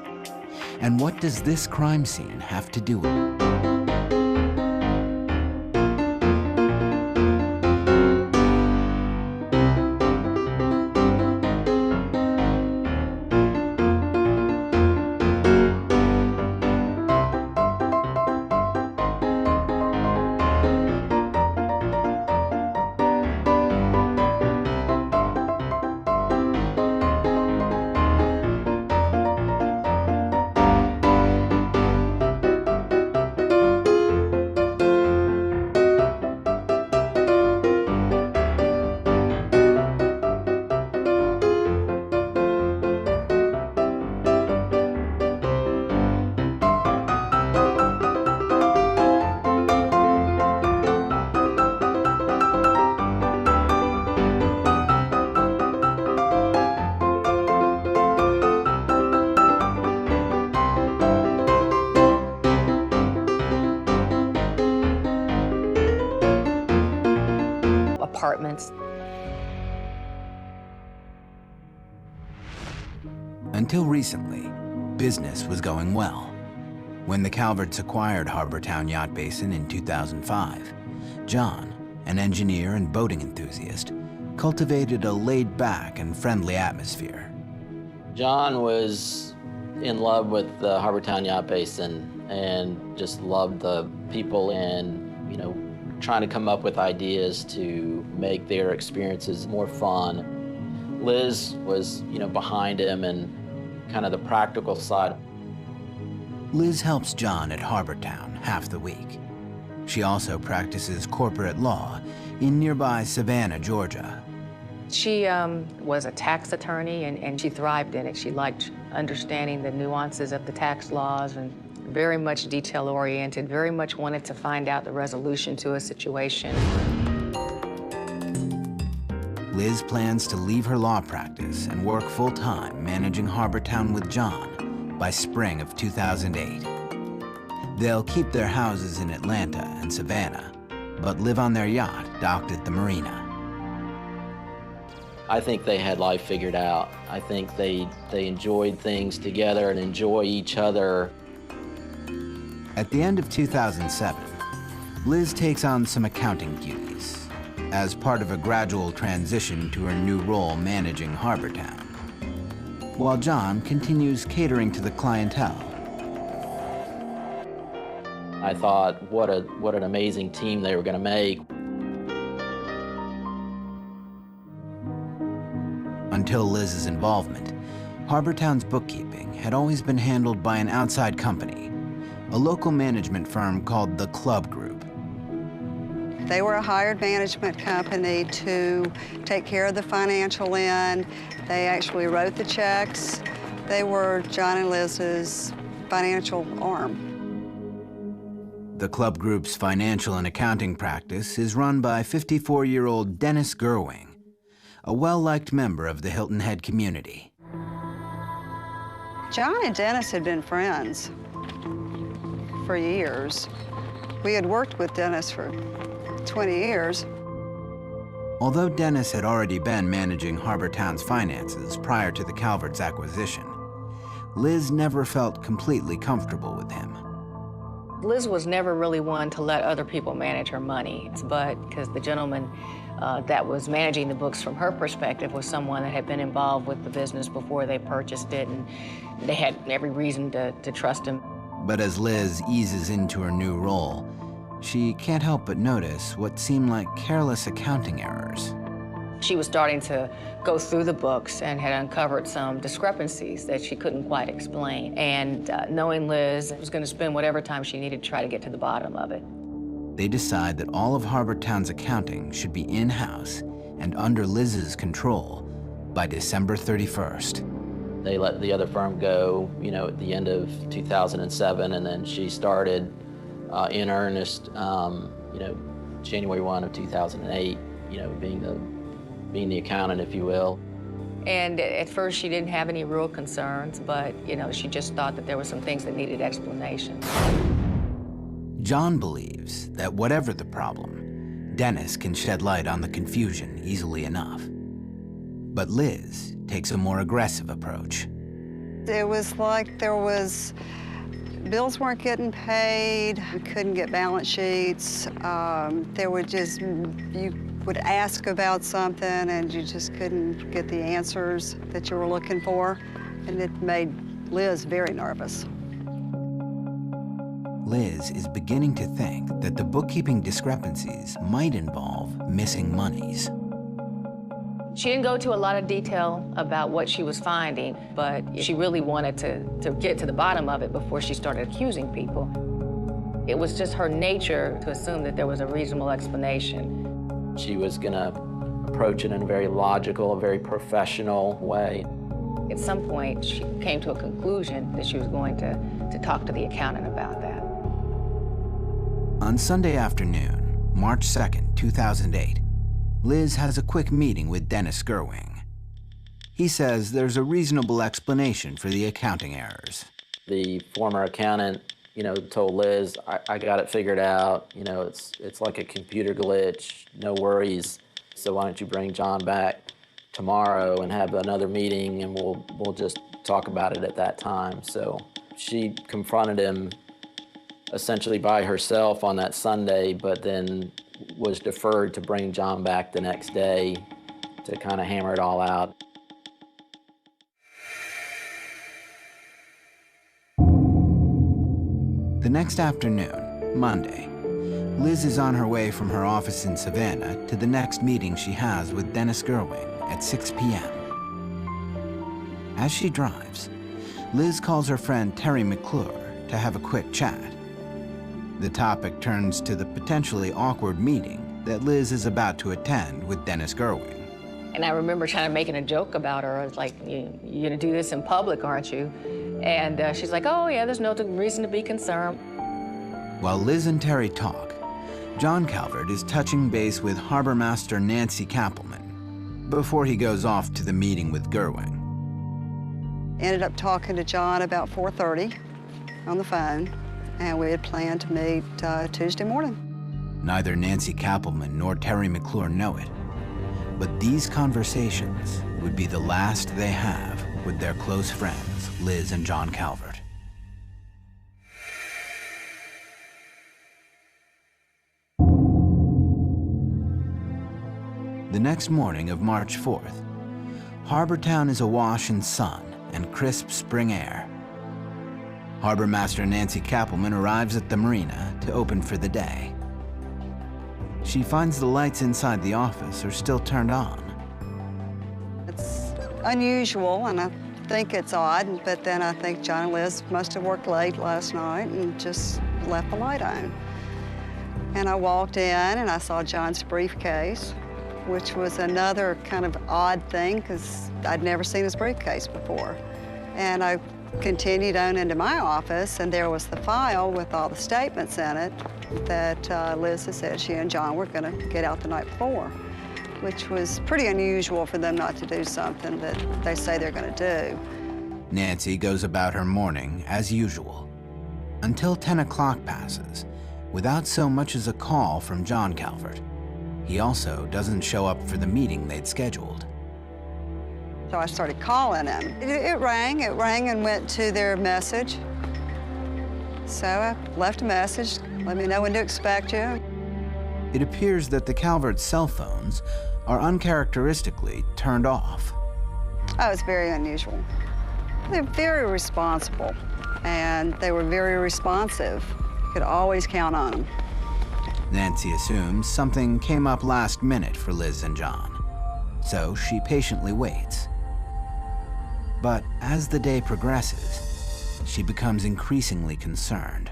And what does this crime scene have to do with it? Apartments. Until recently, business was going well. When the Calverts acquired Harbortown Yacht Basin in 2005, John, an engineer and boating enthusiast, cultivated a laid-back and friendly atmosphere. John was in love with the Harbortown Yacht Basin and just loved the people and, trying to come up with ideas to make their experiences more fun. Liz was, behind him and kind of the practical side. Liz helps John at Harbortown half the week. She also practices corporate law in nearby Savannah, Georgia. She was a tax attorney, and she thrived in it. She liked understanding the nuances of the tax laws, and very much detail-oriented, very much wanted to find out the resolution to a situation. Liz plans to leave her law practice and work full-time managing Harbortown with John by spring of 2008. They'll keep their houses in Atlanta and Savannah, but live on their yacht docked at the marina. I think they had life figured out. I think they enjoyed things together and enjoy each other. At the end of 2007, Liz takes on some accounting duties as part of a gradual transition to her new role managing Harbortown, while John continues catering to the clientele. I thought, what an amazing team they were going to make. Until Liz's involvement, Harbortown's bookkeeping had always been handled by an outside company, a local management firm called the Club Group. They were a hired management company to take care of the financial end. They actually wrote the checks. They were John and Liz's financial arm. The Club Group's financial and accounting practice is run by 54-year-old Dennis Gerwing, a well-liked member of the Hilton Head community. John and Dennis had been friends for years. We had worked with Dennis for 20 years. Although Dennis had already been managing Harbortown's finances prior to the Calvert's acquisition, Liz never felt completely comfortable with him. Liz was never really one to let other people manage her money, but because the gentleman that was managing the books from her perspective was someone that had been involved with the business before they purchased it, and they had every reason to trust him. But as Liz eases into her new role, she can't help but notice what seemed like careless accounting errors. She was starting to go through the books and had uncovered some discrepancies that she couldn't quite explain. And knowing Liz was going to spend whatever time she needed to try to get to the bottom of it. They decide that all of Harbortown's accounting should be in-house and under Liz's control by December 31st. They let the other firm go, at the end of 2007, and then she started in earnest, January 1 of 2008, being the accountant, if you will. And at first she didn't have any real concerns, but, she just thought that there were some things that needed explanation. John believes that whatever the problem, Dennis can shed light on the confusion easily enough. But Liz takes a more aggressive approach. It was like bills weren't getting paid, we couldn't get balance sheets. You would ask about something and you just couldn't get the answers that you were looking for. And it made Liz very nervous. Liz is beginning to think that the bookkeeping discrepancies might involve missing monies. She didn't go to a lot of detail about what she was finding, but she really wanted to get to the bottom of it before she started accusing people. It was just her nature to assume that there was a reasonable explanation. She was going to approach it in a very logical, very professional way. At some point, she came to a conclusion that she was going to talk to the accountant about that. On Sunday afternoon, March 2nd, 2008, Liz has a quick meeting with Dennis Gerwing. He says there's a reasonable explanation for the accounting errors. The former accountant, told Liz, I got it figured out. It's like a computer glitch, no worries. So why don't you bring John back tomorrow and have another meeting, and we'll just talk about it at that time. So she confronted him essentially by herself on that Sunday, but then was deferred to bring John back the next day to kind of hammer it all out. The next afternoon, Monday, Liz is on her way from her office in Savannah to the next meeting she has with Dennis Gerwing at 6 p.m. As she drives, Liz calls her friend Terry McClure to have a quick chat. The topic turns to the potentially awkward meeting that Liz is about to attend with Dennis Gerwing. And I remember trying to making a joke about her. I was like, you're gonna do this in public, aren't you? And she's like, oh yeah, there's no reason to be concerned. While Liz and Terry talk, John Calvert is touching base with Harbor Master Nancy Kappelman before he goes off to the meeting with Gerwing. Ended up talking to John about 4:30 on the phone, and we had planned to meet Tuesday morning. Neither Nancy Kappelman nor Terry McClure know it, but these conversations would be the last they have with their close friends, Liz and John Calvert. The next morning of March 4th, Harbor Town is awash in sun and crisp spring air. Harbor Master Nancy Kappelman arrives at the marina to open for the day. She finds the lights inside the office are still turned on. It's unusual, and I think it's odd, but then I think John and Liz must have worked late last night and just left the light on. And I walked in and I saw John's briefcase, which was another kind of odd thing because I'd never seen his briefcase before. And I continued on into my office, and there was the file with all the statements in it that Liz had said she and John were going to get out the night before, which was pretty unusual for them not to do something that they say they're going to do. Nancy goes about her morning as usual until 10 o'clock passes without so much as a call from John Calvert. He also doesn't show up for the meeting they'd scheduled. So I started calling him. It rang and went to their message. So I left a message, let me know when to expect you. It appears that the Calvert's cell phones are uncharacteristically turned off. Oh, it's very unusual. They're very responsible, and they were very responsive. You could always count on them. Nancy assumes something came up last minute for Liz and John, so she patiently waits. But as the day progresses, she becomes increasingly concerned.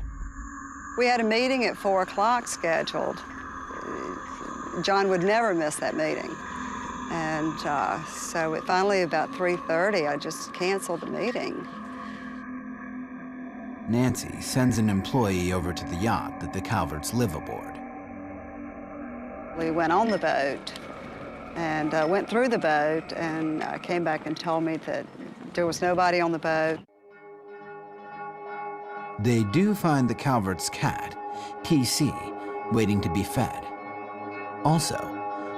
We had a meeting at 4 o'clock scheduled. John would never miss that meeting. And so finally about 3:30, I just canceled the meeting. Nancy sends an employee over to the yacht that the Calverts live aboard. We went on the boat and went through the boat and came back and told me that there was nobody on the boat. They do find the Calvert's cat, TC, waiting to be fed. Also,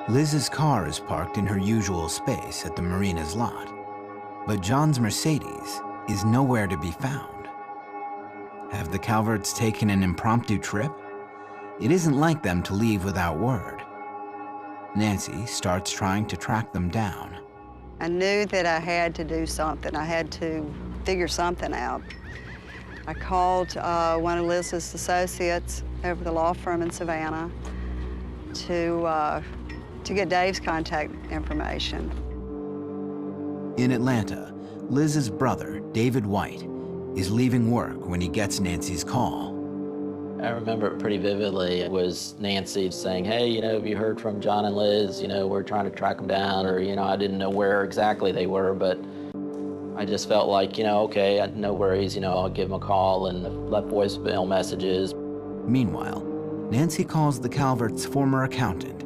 Liz's car is parked in her usual space at the marina's lot, but John's Mercedes is nowhere to be found. Have the Calverts taken an impromptu trip? It isn't like them to leave without word. Nancy starts trying to track them down. I knew that I had to do something. I had to figure something out. I called one of Liz's associates over the law firm in Savannah to get Dave's contact information. In Atlanta, Liz's brother, David White, is leaving work when he gets Nancy's call. I remember it pretty vividly. It was Nancy saying, hey, have you heard from John and Liz? We're trying to track them down, or, I didn't know where exactly they were, but I just felt like, okay, no worries, I'll give them a call and left voicemail messages. Meanwhile, Nancy calls the Calverts' former accountant,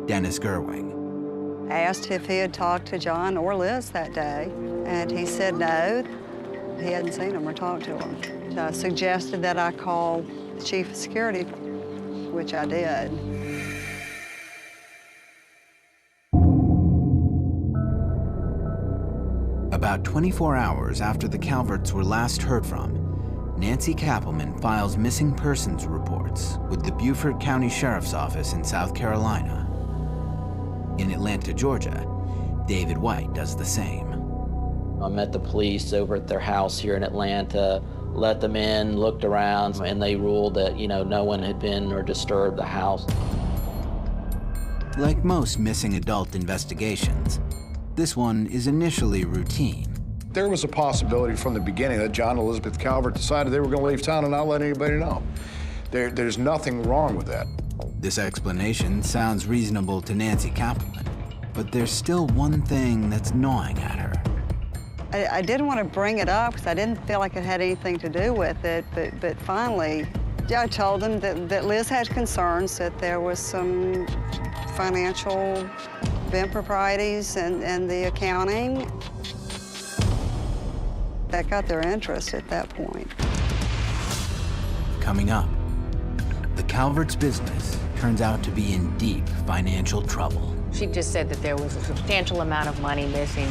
Dennis Gerwing. I asked if he had talked to John or Liz that day, and he said no. He hadn't seen them or talked to them. So I suggested that I call the chief of security, which I did. About 24 hours after the Calverts were last heard from, Nancy Kappelman files missing persons reports with the Beaufort County Sheriff's Office in South Carolina. In Atlanta, Georgia, David White does the same. I met the police over at their house here in Atlanta, let them in, looked around, and they ruled that, no one had been or disturbed the house. Like most missing adult investigations, this one is initially routine. There was a possibility from the beginning that John and Elizabeth Calvert decided they were going to leave town and not let anybody know. There's nothing wrong with that. This explanation sounds reasonable to Nancy Kappelman, but there's still one thing that's gnawing at her. I didn't want to bring it up because I didn't feel like it had anything to do with it, but finally, I told them that Liz had concerns that there was some financial improprieties and the accounting. That got their interest at that point. Coming up, the Calvert's business turns out to be in deep financial trouble. She just said that there was a substantial amount of money missing.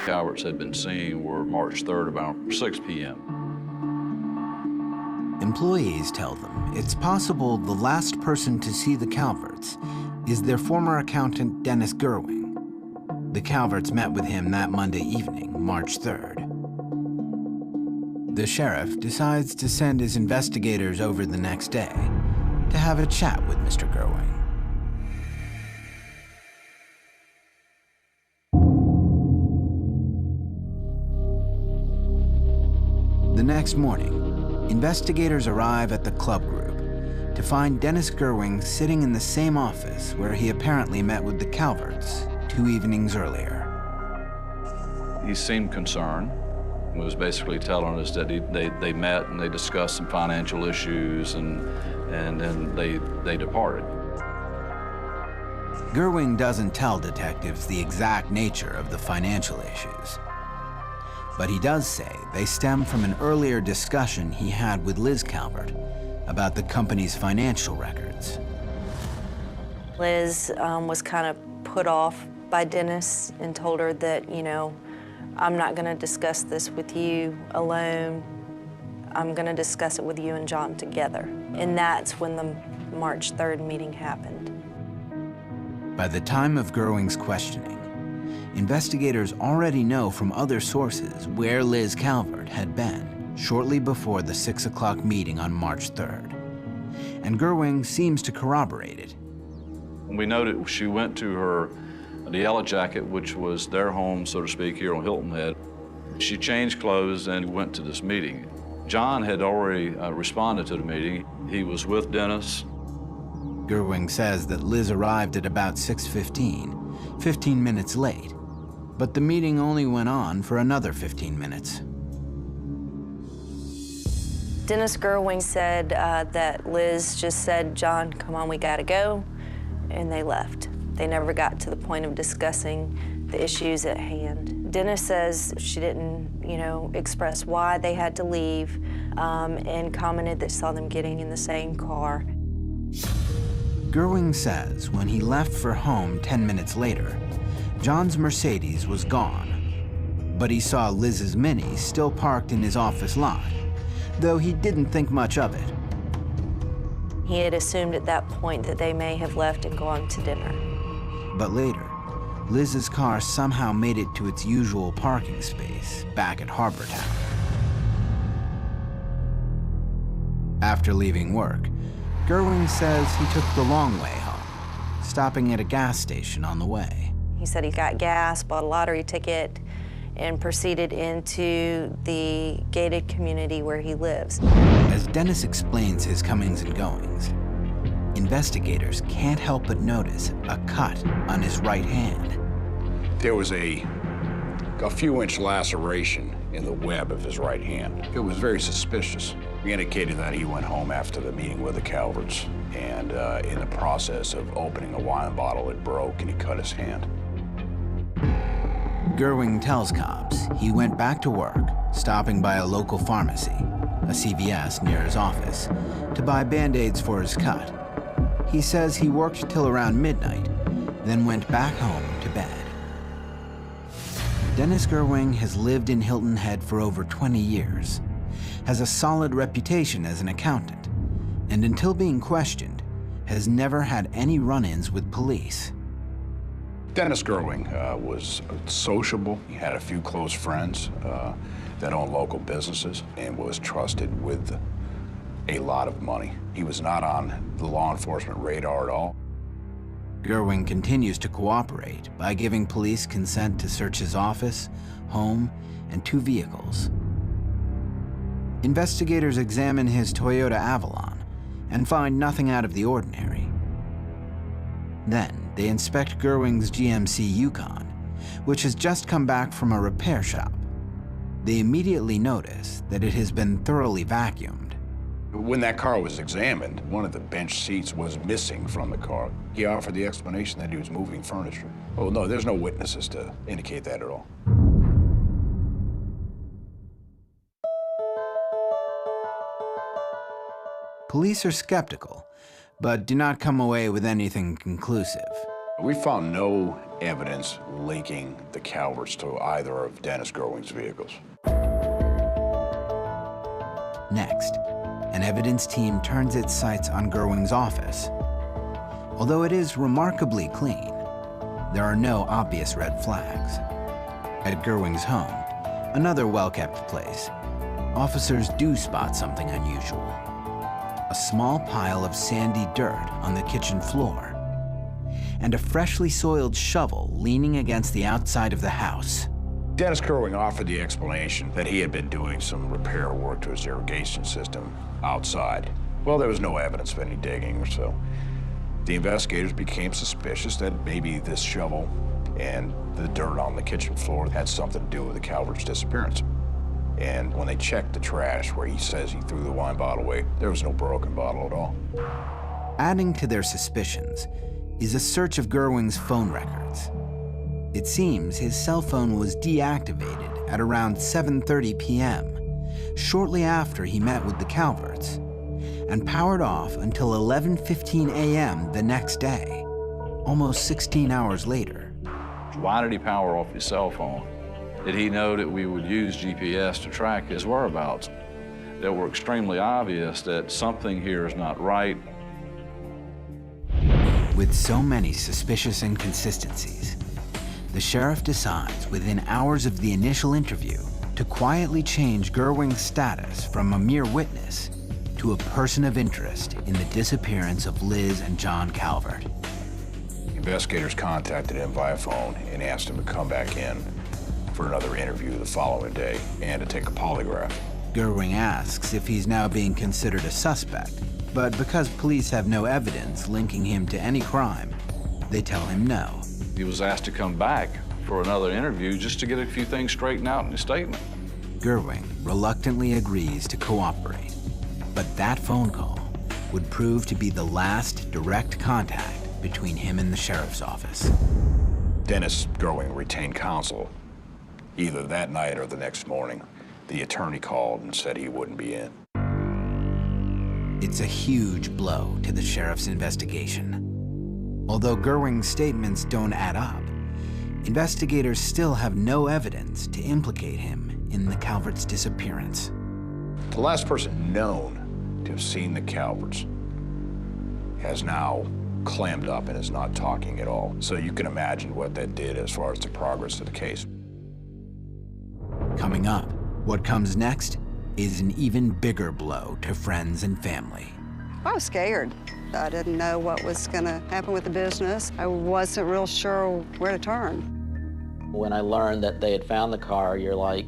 Calverts had been seen were March 3rd about 6 p.m. Employees tell them it's possible the last person to see the Calverts is their former accountant, Dennis Gerwing. The Calverts met with him that Monday evening, March 3rd. The sheriff decides to send his investigators over the next day to have a chat with Mr. Gerwing. The next morning, investigators arrive at the club group to find Dennis Gerwing sitting in the same office where he apparently met with the Calverts 2 evenings earlier. He seemed concerned. He was basically telling us that they met and they discussed some financial issues and then they departed. Gerwing doesn't tell detectives the exact nature of the financial issues. But he does say they stem from an earlier discussion he had with Liz Calvert about the company's financial records. Liz was kind of put off by Dennis and told her that, you know, I'm not going to discuss this with you alone. I'm going to discuss it with you and John together. And that's when the March 3rd meeting happened. By the time of Gerwing's questioning, investigators already know from other sources where Liz Calvert had been shortly before the 6 o'clock meeting on March 3rd. And Gerwing seems to corroborate it. We noted she went to the Yellow Jacket, which was their home, so to speak, here on Hilton Head. She changed clothes and went to this meeting. John had already responded to the meeting. He was with Dennis. Gerwing says that Liz arrived at about 6:15, 15 minutes late, but the meeting only went on for another 15 minutes. Dennis Gerwing said that Liz just said, John, come on, we gotta go, and they left. They never got to the point of discussing the issues at hand. Dennis says she didn't, express why they had to leave, and commented that saw them getting in the same car. Gerwing says when he left for home 10 minutes later, John's Mercedes was gone, but he saw Liz's Mini still parked in his office lot, though he didn't think much of it. He had assumed at that point that they may have left and gone to dinner. But later, Liz's car somehow made it to its usual parking space back at Harbor Town. After leaving work, Gerwing says he took the long way home stopping at a gas station on the way. He said he got gas, bought a lottery ticket, and proceeded into the gated community where he lives. As Dennis explains his comings and goings, investigators can't help but notice a cut on his right hand. There was a few-inch laceration in the web of his right hand. It was very suspicious. He indicated that he went home after the meeting with the Calverts, and in the process of opening a wine bottle, it broke and he cut his hand. Gerwing tells cops he went back to work, stopping by a local pharmacy, a CVS near his office, to buy Band-Aids for his cut. He says he worked till around midnight, then went back home to bed. Dennis Gerwing has lived in Hilton Head for over 20 years, has a solid reputation as an accountant, and until being questioned, has never had any run-ins with police. Dennis Gerwing was sociable. He had a few close friends that owned local businesses and was trusted with a lot of money. He was not on the law enforcement radar at all. Gerwing continues to cooperate by giving police consent to search his office, home, and 2 vehicles. Investigators examine his Toyota Avalon and find nothing out of the ordinary. Then they inspect Gerwing's GMC Yukon, which has just come back from a repair shop. They immediately notice that it has been thoroughly vacuumed. When that car was examined, one of the bench seats was missing from the car. He offered the explanation that he was moving furniture. Oh, no, there's no witnesses to indicate that at all. Police are skeptical, but do not come away with anything conclusive. We found no evidence linking the Calverts to either of Dennis Gerwing's vehicles. Next, an evidence team turns its sights on Gerwing's office. Although it is remarkably clean, there are no obvious red flags. At Gerwing's home, another well-kept place, officers do spot something unusual. A small pile of sandy dirt on the kitchen floor, and a freshly soiled shovel leaning against the outside of the house. Dennis Gerwing offered the explanation that he had been doing some repair work to his irrigation system outside. Well, there was no evidence of any digging, so the investigators became suspicious that maybe this shovel and the dirt on the kitchen floor had something to do with the Calvert's disappearance. And when they checked the trash where he says he threw the wine bottle away, there was no broken bottle at all. Adding to their suspicions is a search of Gerwing's phone records. It seems his cell phone was deactivated at around 7:30 p.m., shortly after he met with the Calverts, and powered off until 11:15 a.m. the next day, almost 16 hours later. Why did he power off his cell phone? Did he know that we would use GPS to track his whereabouts? That were extremely obvious that something here is not right. With so many suspicious inconsistencies, the sheriff decides within hours of the initial interview to quietly change Gerwing's status from a mere witness to a person of interest in the disappearance of Liz and John Calvert. Investigators contacted him via phone and asked him to come back in for another interview the following day and to take a polygraph. Gerwing asks if he's now being considered a suspect, but because police have no evidence linking him to any crime, they tell him no. He was asked to come back for another interview just to get a few things straightened out in his statement. Gerwing reluctantly agrees to cooperate, but that phone call would prove to be the last direct contact between him and the sheriff's office. Dennis Gerwing retained counsel. Either that night or the next morning, the attorney called and said he wouldn't be in. It's a huge blow to the sheriff's investigation. Although Gerwing's statements don't add up, investigators still have no evidence to implicate him in the Calverts' disappearance. The last person known to have seen the Calverts has now clammed up and is not talking at all. So you can imagine what that did as far as the progress of the case. Coming up, what comes next is an even bigger blow to friends and family. I was scared. I didn't know what was going to happen with the business. I wasn't real sure where to turn. When I learned that they had found the car, you're like,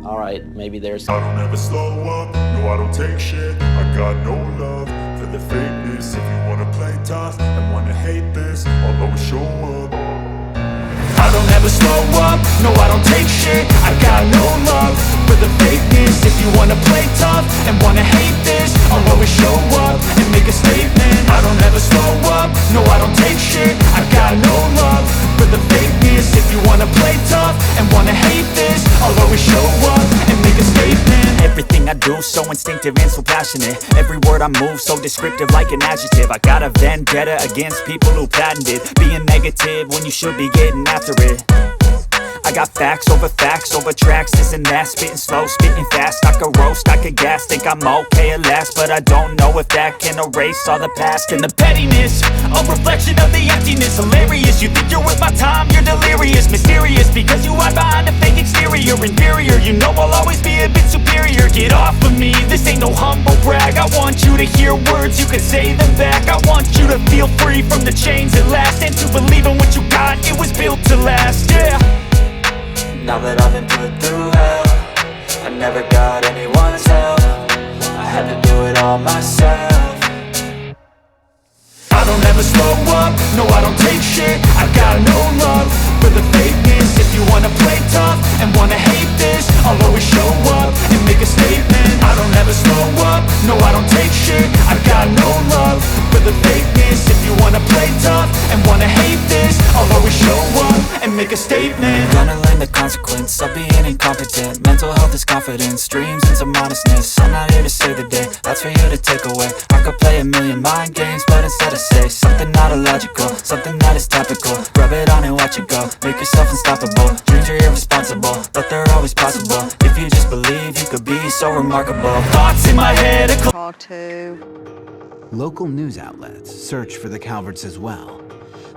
all right, maybe there's... I don't ever slow up, no I don't take shit. I got no love for the fakeness. If you wanna play tough and wanna hate this, I'll always show up. I don't ever slow up, no I don't take shit. I got no love for the fakeness. If you wanna play tough and wanna hate this, I'll always show up and make a statement. I don't ever slow up, no I don't take shit. I got no love for the fakeness. If you wanna play tough and wanna hate this, I'll always show up and make a statement. Everything I do so instinctive and so passionate. Every word I move so descriptive like an adjective. I got a vendetta against people who patented being negative when you should be getting after it. I got facts over tracks, this and that. Spitting slow, spitting fast, I could roast, I could gas. Think I'm okay at last, but I don't know if that can erase all the past. And the pettiness, a reflection of the emptiness. Hilarious, you think you're worth my time, you're delirious. Mysterious, because you hide behind a fake exterior. Inferior, you know I'll always be a bit superior. Get off of me, this ain't no humble brag. I want you to hear words, you can say them back. I want you to feel free from the chains at last, and to believe in what you got, it was built to last, yeah. Now that I've been put through hell, I never got anyone's help. I had to do it all myself. I don't ever slow up, no I don't take shit. I got no love for the fakeness. If you wanna play tough and wanna hate this, I'll always show up and make a statement. I don't ever slow up, no I don't take shit. I got no love for the fakeness. If you wanna play tough and wanna hate this, I'll always show up and make a statement. Gonna learn the consequence of being incompetent. Mental health is confidence, dreams and some honestness. I'm not here to save the day, that's for you to take away. I could play a million mind games, but instead I say something not illogical, something that is topical. Rub it on and watch it go, make yourself unstoppable. Dreams are irresponsible, but they're always possible. If you just believe, you could be so remarkable. Thoughts in my head, Talk to. Local news outlets search for the Calverts as well,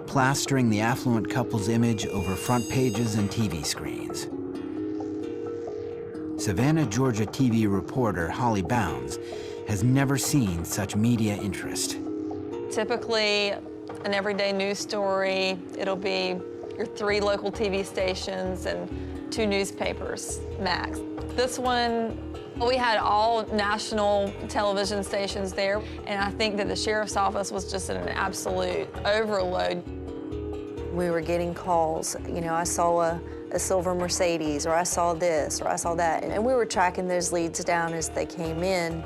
plastering the affluent couple's image over front pages and TV screens. Savannah, Georgia TV reporter Holly Bounds has never seen such media interest. Typically, an everyday news story, it'll be your 3 local TV stations and 2 newspapers, max. This one, we had all national television stations there, and I think that the sheriff's office was just in an absolute overload. We were getting calls, you know, I saw a silver Mercedes, or I saw this, or I saw that, and we were tracking those leads down as they came in.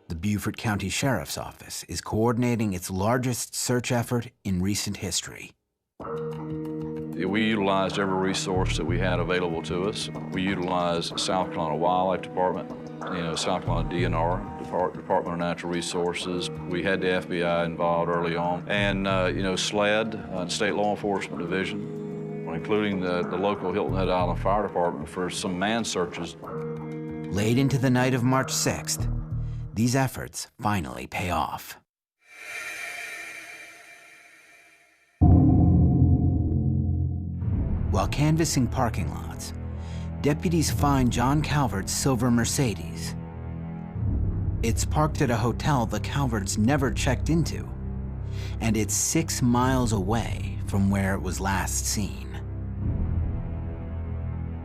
The Beaufort County Sheriff's Office is coordinating its largest search effort in recent history. We utilized every resource that we had available to us. We utilized South Carolina Wildlife Department, South Carolina DNR, Department of Natural Resources. We had the FBI involved early on, and SLED, State Law Enforcement Division, including the local Hilton Head Island Fire Department for some man searches. Late into the night of March 6th, these efforts finally pay off. While canvassing parking lots, deputies find John Calvert's silver Mercedes. It's parked at a hotel the Calverts never checked into, and it's 6 miles away from where it was last seen.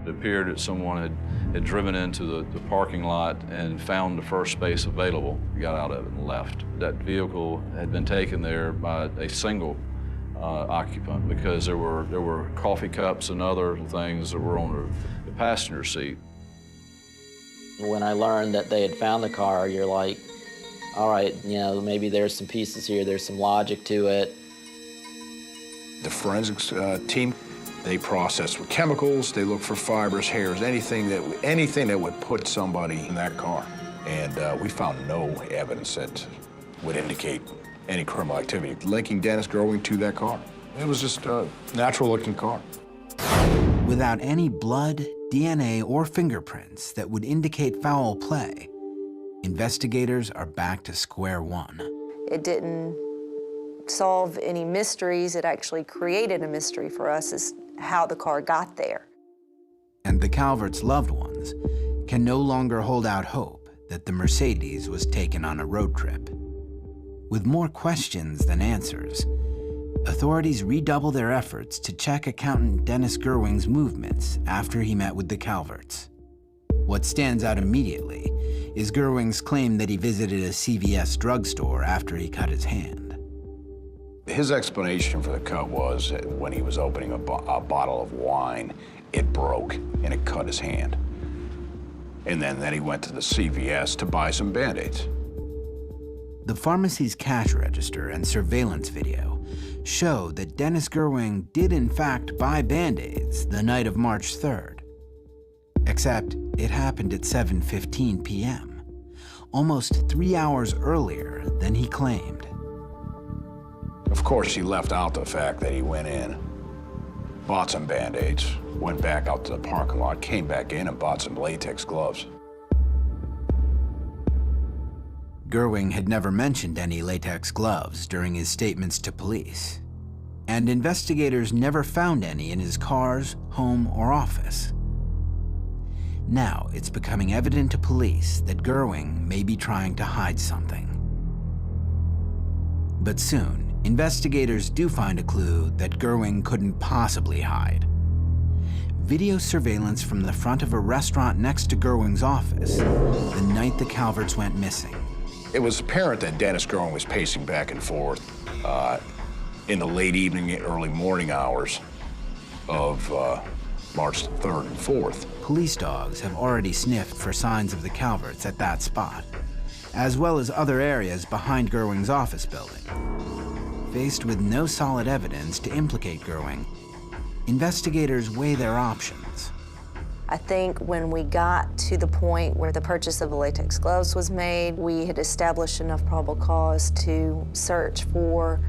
It appeared that someone had driven into the parking lot and found the first space available, got out of it and left. That vehicle had been taken there by a single occupant because there were coffee cups and other things that were on the passenger seat. When I learned that they had found the car, you're like, all right, maybe there's some pieces here, there's some logic to it. The forensics team, they process with chemicals, they look for fibers, hairs, anything that would put somebody in that car. And we found no evidence that would indicate any criminal activity linking Dennis Growing to that car. It was just a natural-looking car. Without any blood, DNA, or fingerprints that would indicate foul play, investigators are back to square one. It didn't solve any mysteries. It actually created a mystery for us as how the car got there. And the Calverts' loved ones can no longer hold out hope that the Mercedes was taken on a road trip. With more questions than answers, authorities redouble their efforts to check accountant Dennis Gerwing's movements after he met with the Calverts. What stands out immediately is Gerwing's claim that he visited a CVS drugstore after he cut his hand. His explanation for the cut was that when he was opening a bottle of wine, it broke and it cut his hand. And then he went to the CVS to buy some Band-Aids. The pharmacy's cash register and surveillance video show that Dennis Gerwing did in fact buy Band-Aids the night of March 3rd. Except it happened at 7:15 p.m., almost 3 hours earlier than he claimed. Of course, he left out the fact that he went in, bought some Band-Aids, went back out to the parking lot, came back in and bought some latex gloves. Gerwing had never mentioned any latex gloves during his statements to police, and investigators never found any in his cars, home, or office. Now it's becoming evident to police that Gerwing may be trying to hide something. But soon, investigators do find a clue that Gerwing couldn't possibly hide. Video surveillance from the front of a restaurant next to Gerwing's office the night the Calverts went missing. It was apparent that Dennis Gerwing was pacing back and forth in the late evening, early morning hours of March 3rd and 4th. Police dogs have already sniffed for signs of the Calverts at that spot, as well as other areas behind Gerwing's office building. Faced with no solid evidence to implicate Gerwing, investigators weigh their options. I think when we got to the point where the purchase of the latex gloves was made, we had established enough probable cause to search for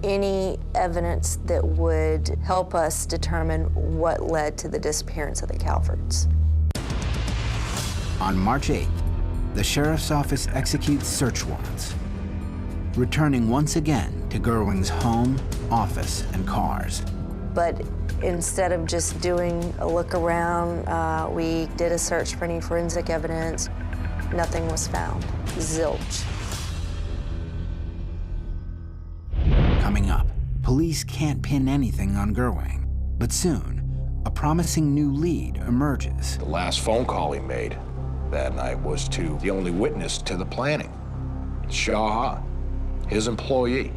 any evidence that would help us determine what led to the disappearance of the Calverts. On March 8th, the sheriff's office executes search warrants, returning once again to Gerwing's home, office, and cars. But instead of just doing a look around, we did a search for any forensic evidence. Nothing was found. Zilch. Coming up, police can't pin anything on Gerwing, but soon, a promising new lead emerges. The last phone call he made that night was to the only witness to the planning, Shaha, his employee.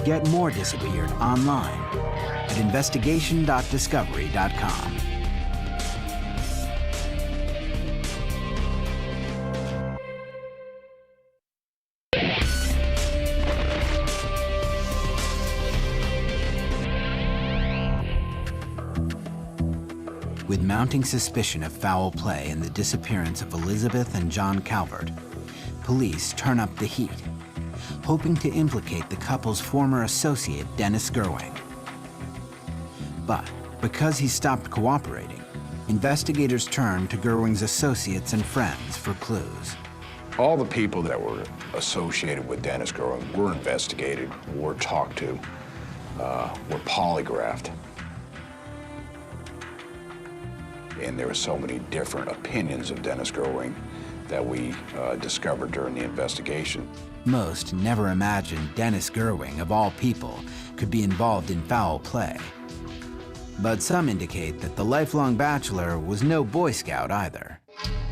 Get more Disappeared online at investigation.discovery.com. With mounting suspicion of foul play in the disappearance of Elizabeth and John Calvert, police turn up the heat, hoping to implicate the couple's former associate, Dennis Gerwing. But because he stopped cooperating, investigators turn to Gerwing's associates and friends for clues. All the people that were associated with Dennis Gerwing were investigated, were talked to, were polygraphed. And there were so many different opinions of Dennis Gerwing that we discovered during the investigation. Most never imagined Dennis Gerwing, of all people, could be involved in foul play. But some indicate that the lifelong bachelor was no Boy Scout either.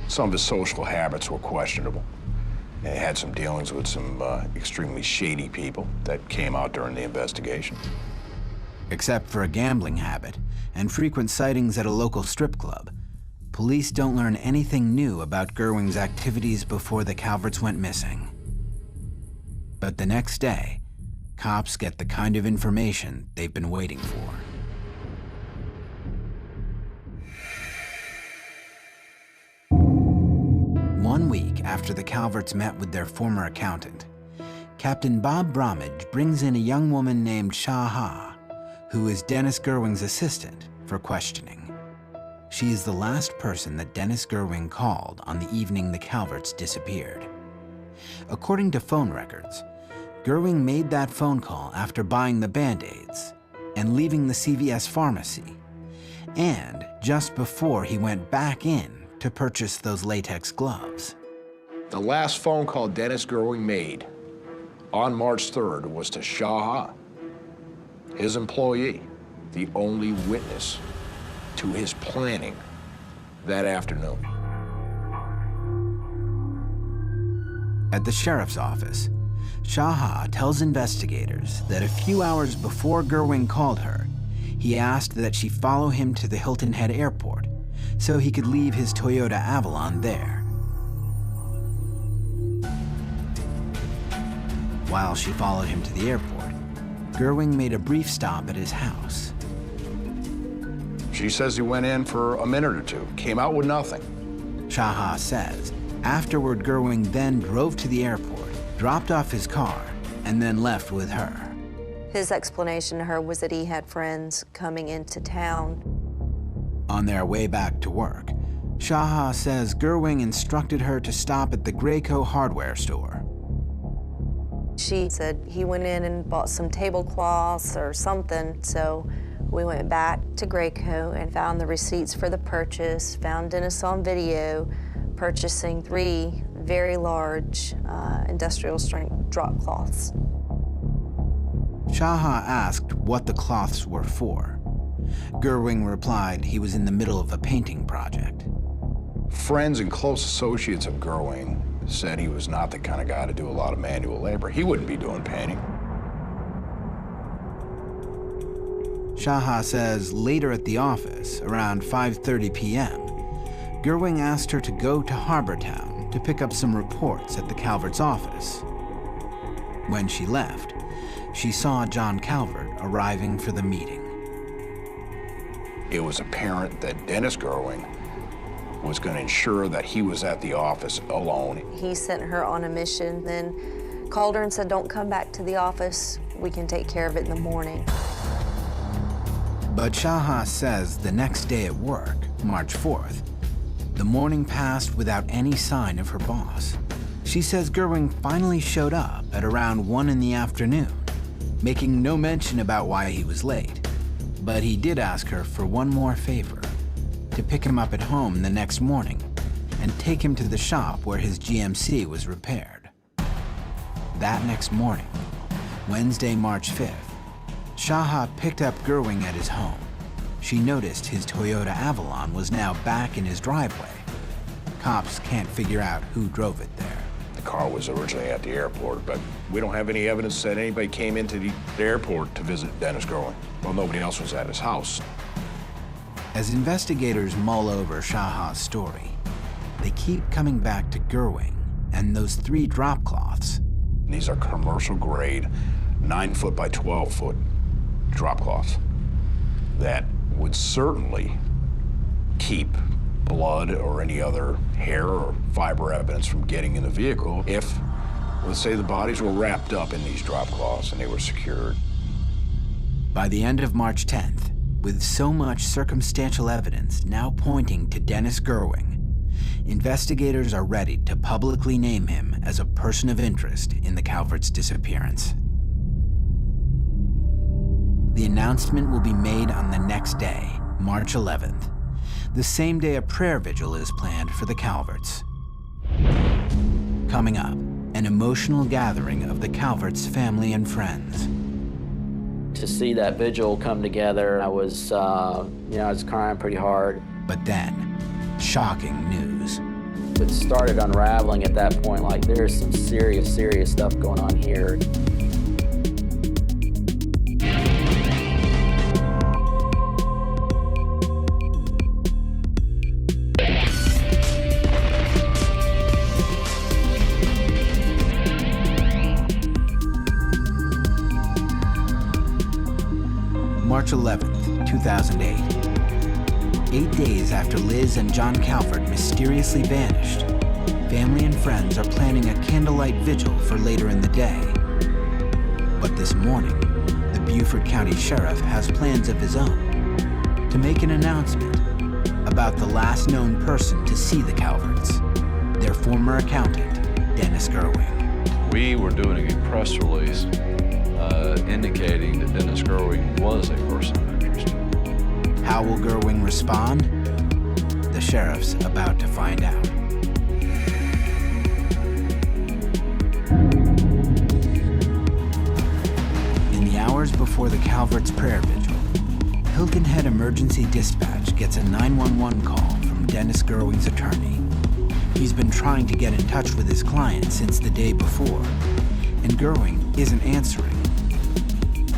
Some of his social habits were questionable. He had some dealings with some extremely shady people that came out during the investigation. Except for a gambling habit and frequent sightings at a local strip club, police don't learn anything new about Gerwing's activities before the Calverts went missing. But the next day, cops get the kind of information they've been waiting for. One week after the Calverts met with their former accountant, Captain Bob Bromage brings in a young woman named Shaha, who is Dennis Gerwing's assistant, for questioning. She is the last person that Dennis Gerwing called on the evening the Calverts disappeared. According to phone records, Gerwing made that phone call after buying the Band-Aids and leaving the CVS pharmacy, and just before he went back in to purchase those latex gloves. The last phone call Dennis Gerwing made on March 3rd was to Shaha, his employee, the only witness to his planning that afternoon. At the sheriff's office, Shaha tells investigators that a few hours before Gerwing called her, he asked that she follow him to the Hilton Head Airport so he could leave his Toyota Avalon there. While she followed him to the airport, Gerwing made a brief stop at his house. She says he went in for a minute or two, came out with nothing. Shaha says afterward Gerwing then drove to the airport, dropped off his car, and then left with her. His explanation to her was that he had friends coming into town. On their way back to work, Shaha says Gerwing instructed her to stop at the Graco hardware store. She said he went in and bought some tablecloths or something, so we went back to Graco and found the receipts for the purchase, found Dennis on video purchasing 3 very large industrial strength drop cloths. Shaha asked what the cloths were for. Gerwing replied he was in the middle of a painting project. Friends and close associates of Gerwing said he was not the kind of guy to do a lot of manual labor. He wouldn't be doing painting. Shaha says later at the office, around 5:30 p.m., Gerwing asked her to go to Harbortown to pick up some reports at the Calvert's office. When she left, she saw John Calvert arriving for the meeting. It was apparent that Dennis Gerwing was going to ensure that he was at the office alone. He sent her on a mission, then called her and said, don't come back to the office. We can take care of it in the morning. But Shaha says the next day at work, March 4th, the morning passed without any sign of her boss. She says Gerwing finally showed up at around 1 in the afternoon, making no mention about why he was late. But he did ask her for one more favor, to pick him up at home the next morning and take him to the shop where his GMC was repaired. That next morning, Wednesday, March 5th, Shaha picked up Gerwing at his home. She noticed his Toyota Avalon was now back in his driveway. Cops can't figure out who drove it there. The car was originally at the airport, but we don't have any evidence that anybody came into the airport to visit Dennis Gerwing. Well, nobody else was at his house. As investigators mull over Shaha's story, they keep coming back to Gerwing and those 3 drop cloths. These are commercial grade, 9-foot by 12-foot drop cloths that would certainly keep blood or any other hair or fiber evidence from getting in the vehicle if, let's say, the bodies were wrapped up in these drop cloths and they were secured. By the end of March 10th, with so much circumstantial evidence now pointing to Dennis Gerwing, investigators are ready to publicly name him as a person of interest in the Calvert's disappearance. The announcement will be made on the next day, March 11th, the same day a prayer vigil is planned for the Calverts. Coming up, an emotional gathering of the Calverts' family and friends. To see that vigil come together, I was crying pretty hard. But then, shocking news. It started unraveling at that point, like there's some serious stuff going on here. March 11th, 2008. 8 days after Liz and John Calvert mysteriously vanished, family and friends are planning a candlelight vigil for later in the day. But this morning, the Beaufort County Sheriff has plans of his own to make an announcement about the last known person to see the Calverts, their former accountant, Dennis Gerwing. We were doing a press release indicating that Dennis Gerwing was a person of interest. How will Gerwing respond? The sheriff's about to find out. hours before the Calvert's prayer vigil, Hilton Head Emergency Dispatch gets a 911 call from Dennis Gerwing's attorney. He's been trying to get in touch with his client since the day before, and Gerwing isn't answering.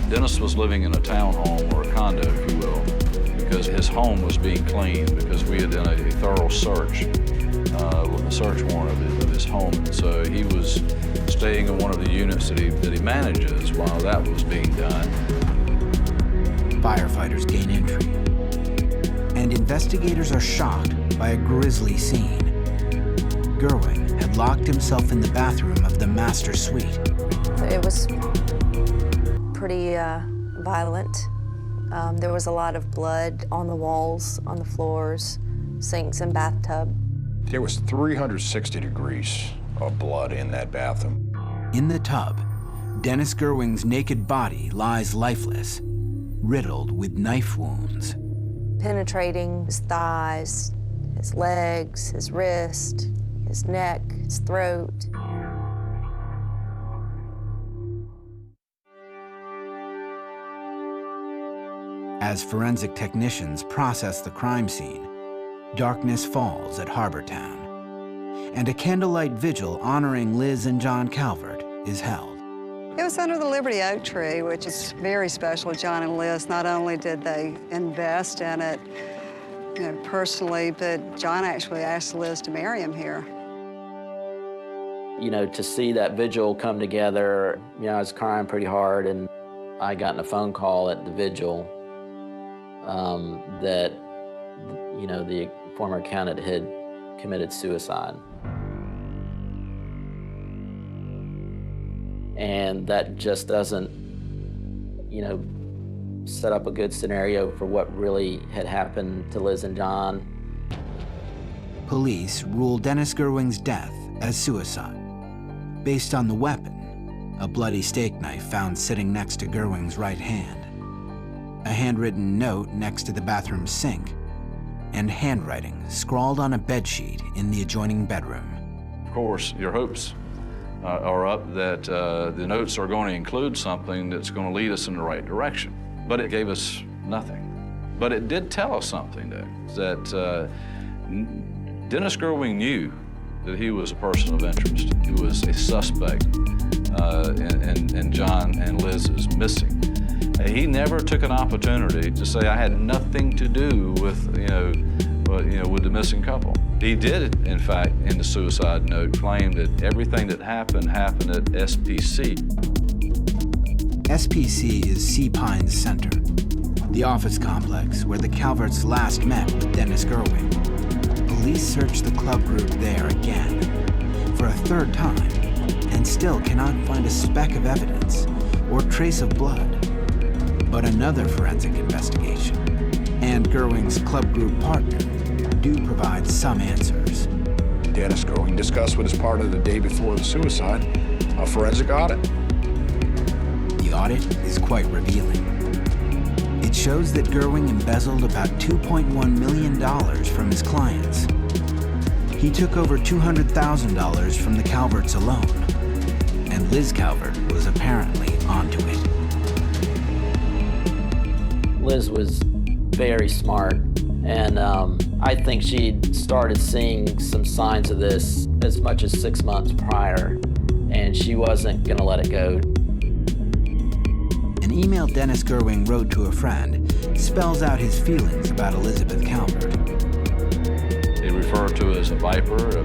Dennis was living in a townhome or a condo, if you will, because his home was being cleaned because we had done a thorough search with a search warrant of his home. And so he was staying in one of the units that he manages while that was being done. Firefighters gain entry, and investigators are shocked by a grisly scene. Gerwing had locked himself in the bathroom of the master suite. It was pretty violent. There was a lot of blood on the walls, on the floors, sinks and bathtub. There was 360 degrees of blood in that bathroom. In the tub, Dennis Gerwing's naked body lies lifeless, riddled with knife wounds. Penetrating his thighs, his legs, his wrist, his neck, his throat. As forensic technicians process the crime scene, darkness falls at Harbortown, and a candlelight vigil honoring Liz and John Calvert is held. It was under the Liberty Oak tree, which is very special to John and Liz. Not only did they invest in it, personally, but John actually asked Liz to marry him here. You know, to see that vigil come together, I was crying pretty hard, and I got a phone call at the vigil that, the former accountant had committed suicide. And that just doesn't, set up a good scenario for what really had happened to Liz and John. Police rule Dennis Gerwing's death as suicide, based on the weapon, a bloody steak knife found sitting next to Gerwing's right hand, a handwritten note next to the bathroom sink, and handwriting scrawled on a bedsheet in the adjoining bedroom. Of course, your hopes are up that the notes are going to include something that's going to lead us in the right direction. But it gave us nothing. But it did tell us something, though, that Dennis Gerwing knew that he was a person of interest. He was a suspect in John and Liz's missing. He never took an opportunity to say, I had nothing to do with, with the missing couple. He did, in fact, in the suicide note, claim that everything that happened at SPC. SPC is Sea Pines Center, the office complex where the Calverts last met with Dennis Gerwing. Police searched the club group there again, for a third time, and still cannot find a speck of evidence or trace of blood. But another forensic investigation, and Gerwing's club group partner, do provide some answers. Dennis Gerwing discussed with his partner the day before the suicide a forensic audit. The audit is quite revealing. It shows that Gerwing embezzled about $2.1 million from his clients. He took over $200,000 from the Calverts alone, and Liz Calvert was apparently onto it. Liz was very smart, and I think she'd started seeing some signs of this as much as 6 months prior, and she wasn't gonna let it go. An email Dennis Gerwing wrote to a friend spells out his feelings about Elizabeth Calvert. He referred to her as a viper.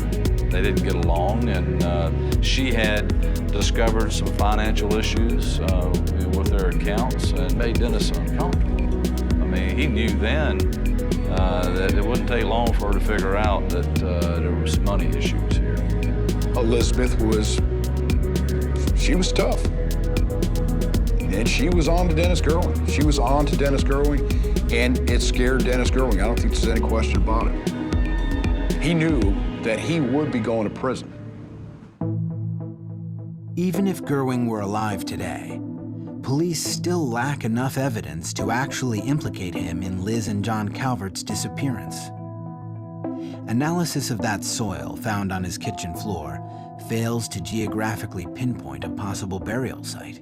They didn't get along, and she had discovered some financial issues with their accounts and made Dennis uncomfortable. I mean, he knew then that it wouldn't take long for her to figure out that there were some money issues here. Elizabeth was tough. And she was on to Dennis Gerwing. She was on to Dennis Gerwing, and it scared Dennis Gerwing. I don't think there's any question about it. He knew that he would be going to prison. Even if Gerwing were alive today, police still lack enough evidence to actually implicate him in Liz and John Calvert's disappearance. Analysis of that soil found on his kitchen floor fails to geographically pinpoint a possible burial site.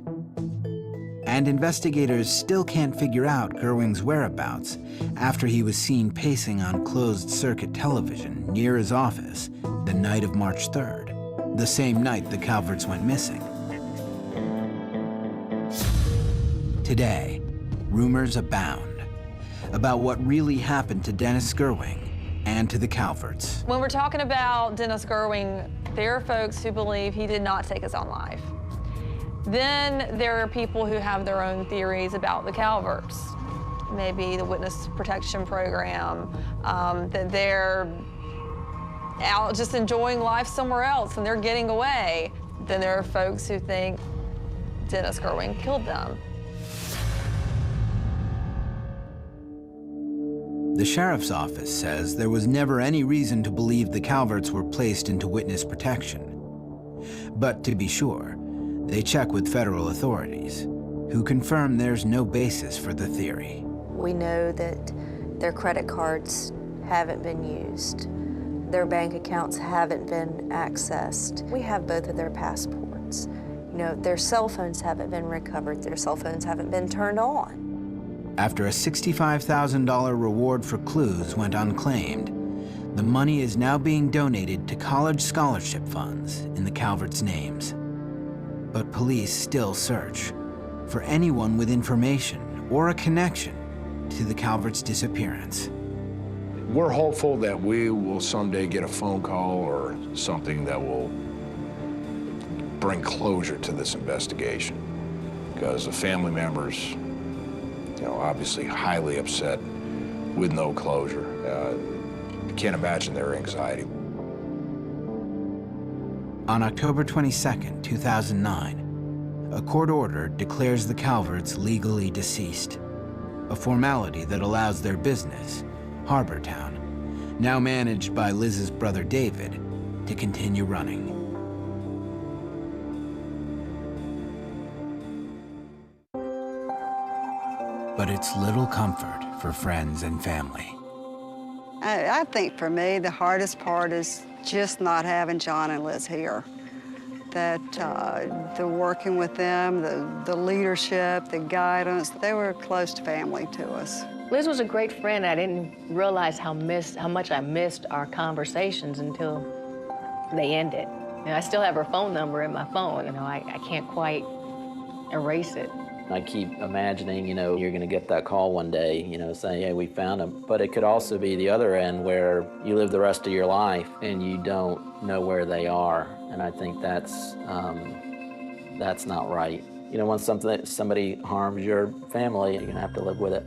And investigators still can't figure out Gerwing's whereabouts after he was seen pacing on closed-circuit television near his office the night of March 3rd, the same night the Calverts went missing. Today, rumors abound about what really happened to Dennis Gerwing and to the Calverts. When we're talking about Dennis Gerwing, there are folks who believe he did not take his own life. Then there are people who have their own theories about the Calverts. Maybe the witness protection program, that they're out just enjoying life somewhere else and they're getting away. Then there are folks who think Dennis Gerwing killed them. The sheriff's office says there was never any reason to believe the Calverts were placed into witness protection. But to be sure, they check with federal authorities, who confirm there's no basis for the theory. We know that their credit cards haven't been used. Their bank accounts haven't been accessed. We have both of their passports. You know, their cell phones haven't been recovered. Their cell phones haven't been turned on. After a $65,000 reward for clues went unclaimed, the money is now being donated to college scholarship funds in the Calverts' names. But police still search for anyone with information or a connection to the Calverts' disappearance. We're hopeful that we will someday get a phone call or something that will bring closure to this investigation, because the family members, obviously highly upset with no closure. I can't imagine their anxiety. On October 22nd, 2009, a court order declares the Calverts legally deceased, a formality that allows their business, Harbor Town, now managed by Liz's brother David, to continue running. But it's little comfort for friends and family. I think for me, the hardest part is just not having John and Liz here. That the working with them, the leadership, the guidance, they were close to family to us. Liz was a great friend. I didn't realize how much I missed our conversations until they ended. And I still have her phone number in my phone. I can't quite erase it. I keep imagining, you're going to get that call one day, saying, hey, we found him. But it could also be the other end where you live the rest of your life and you don't know where they are. And I think that's not right. Once somebody harms your family, you're going to have to live with it.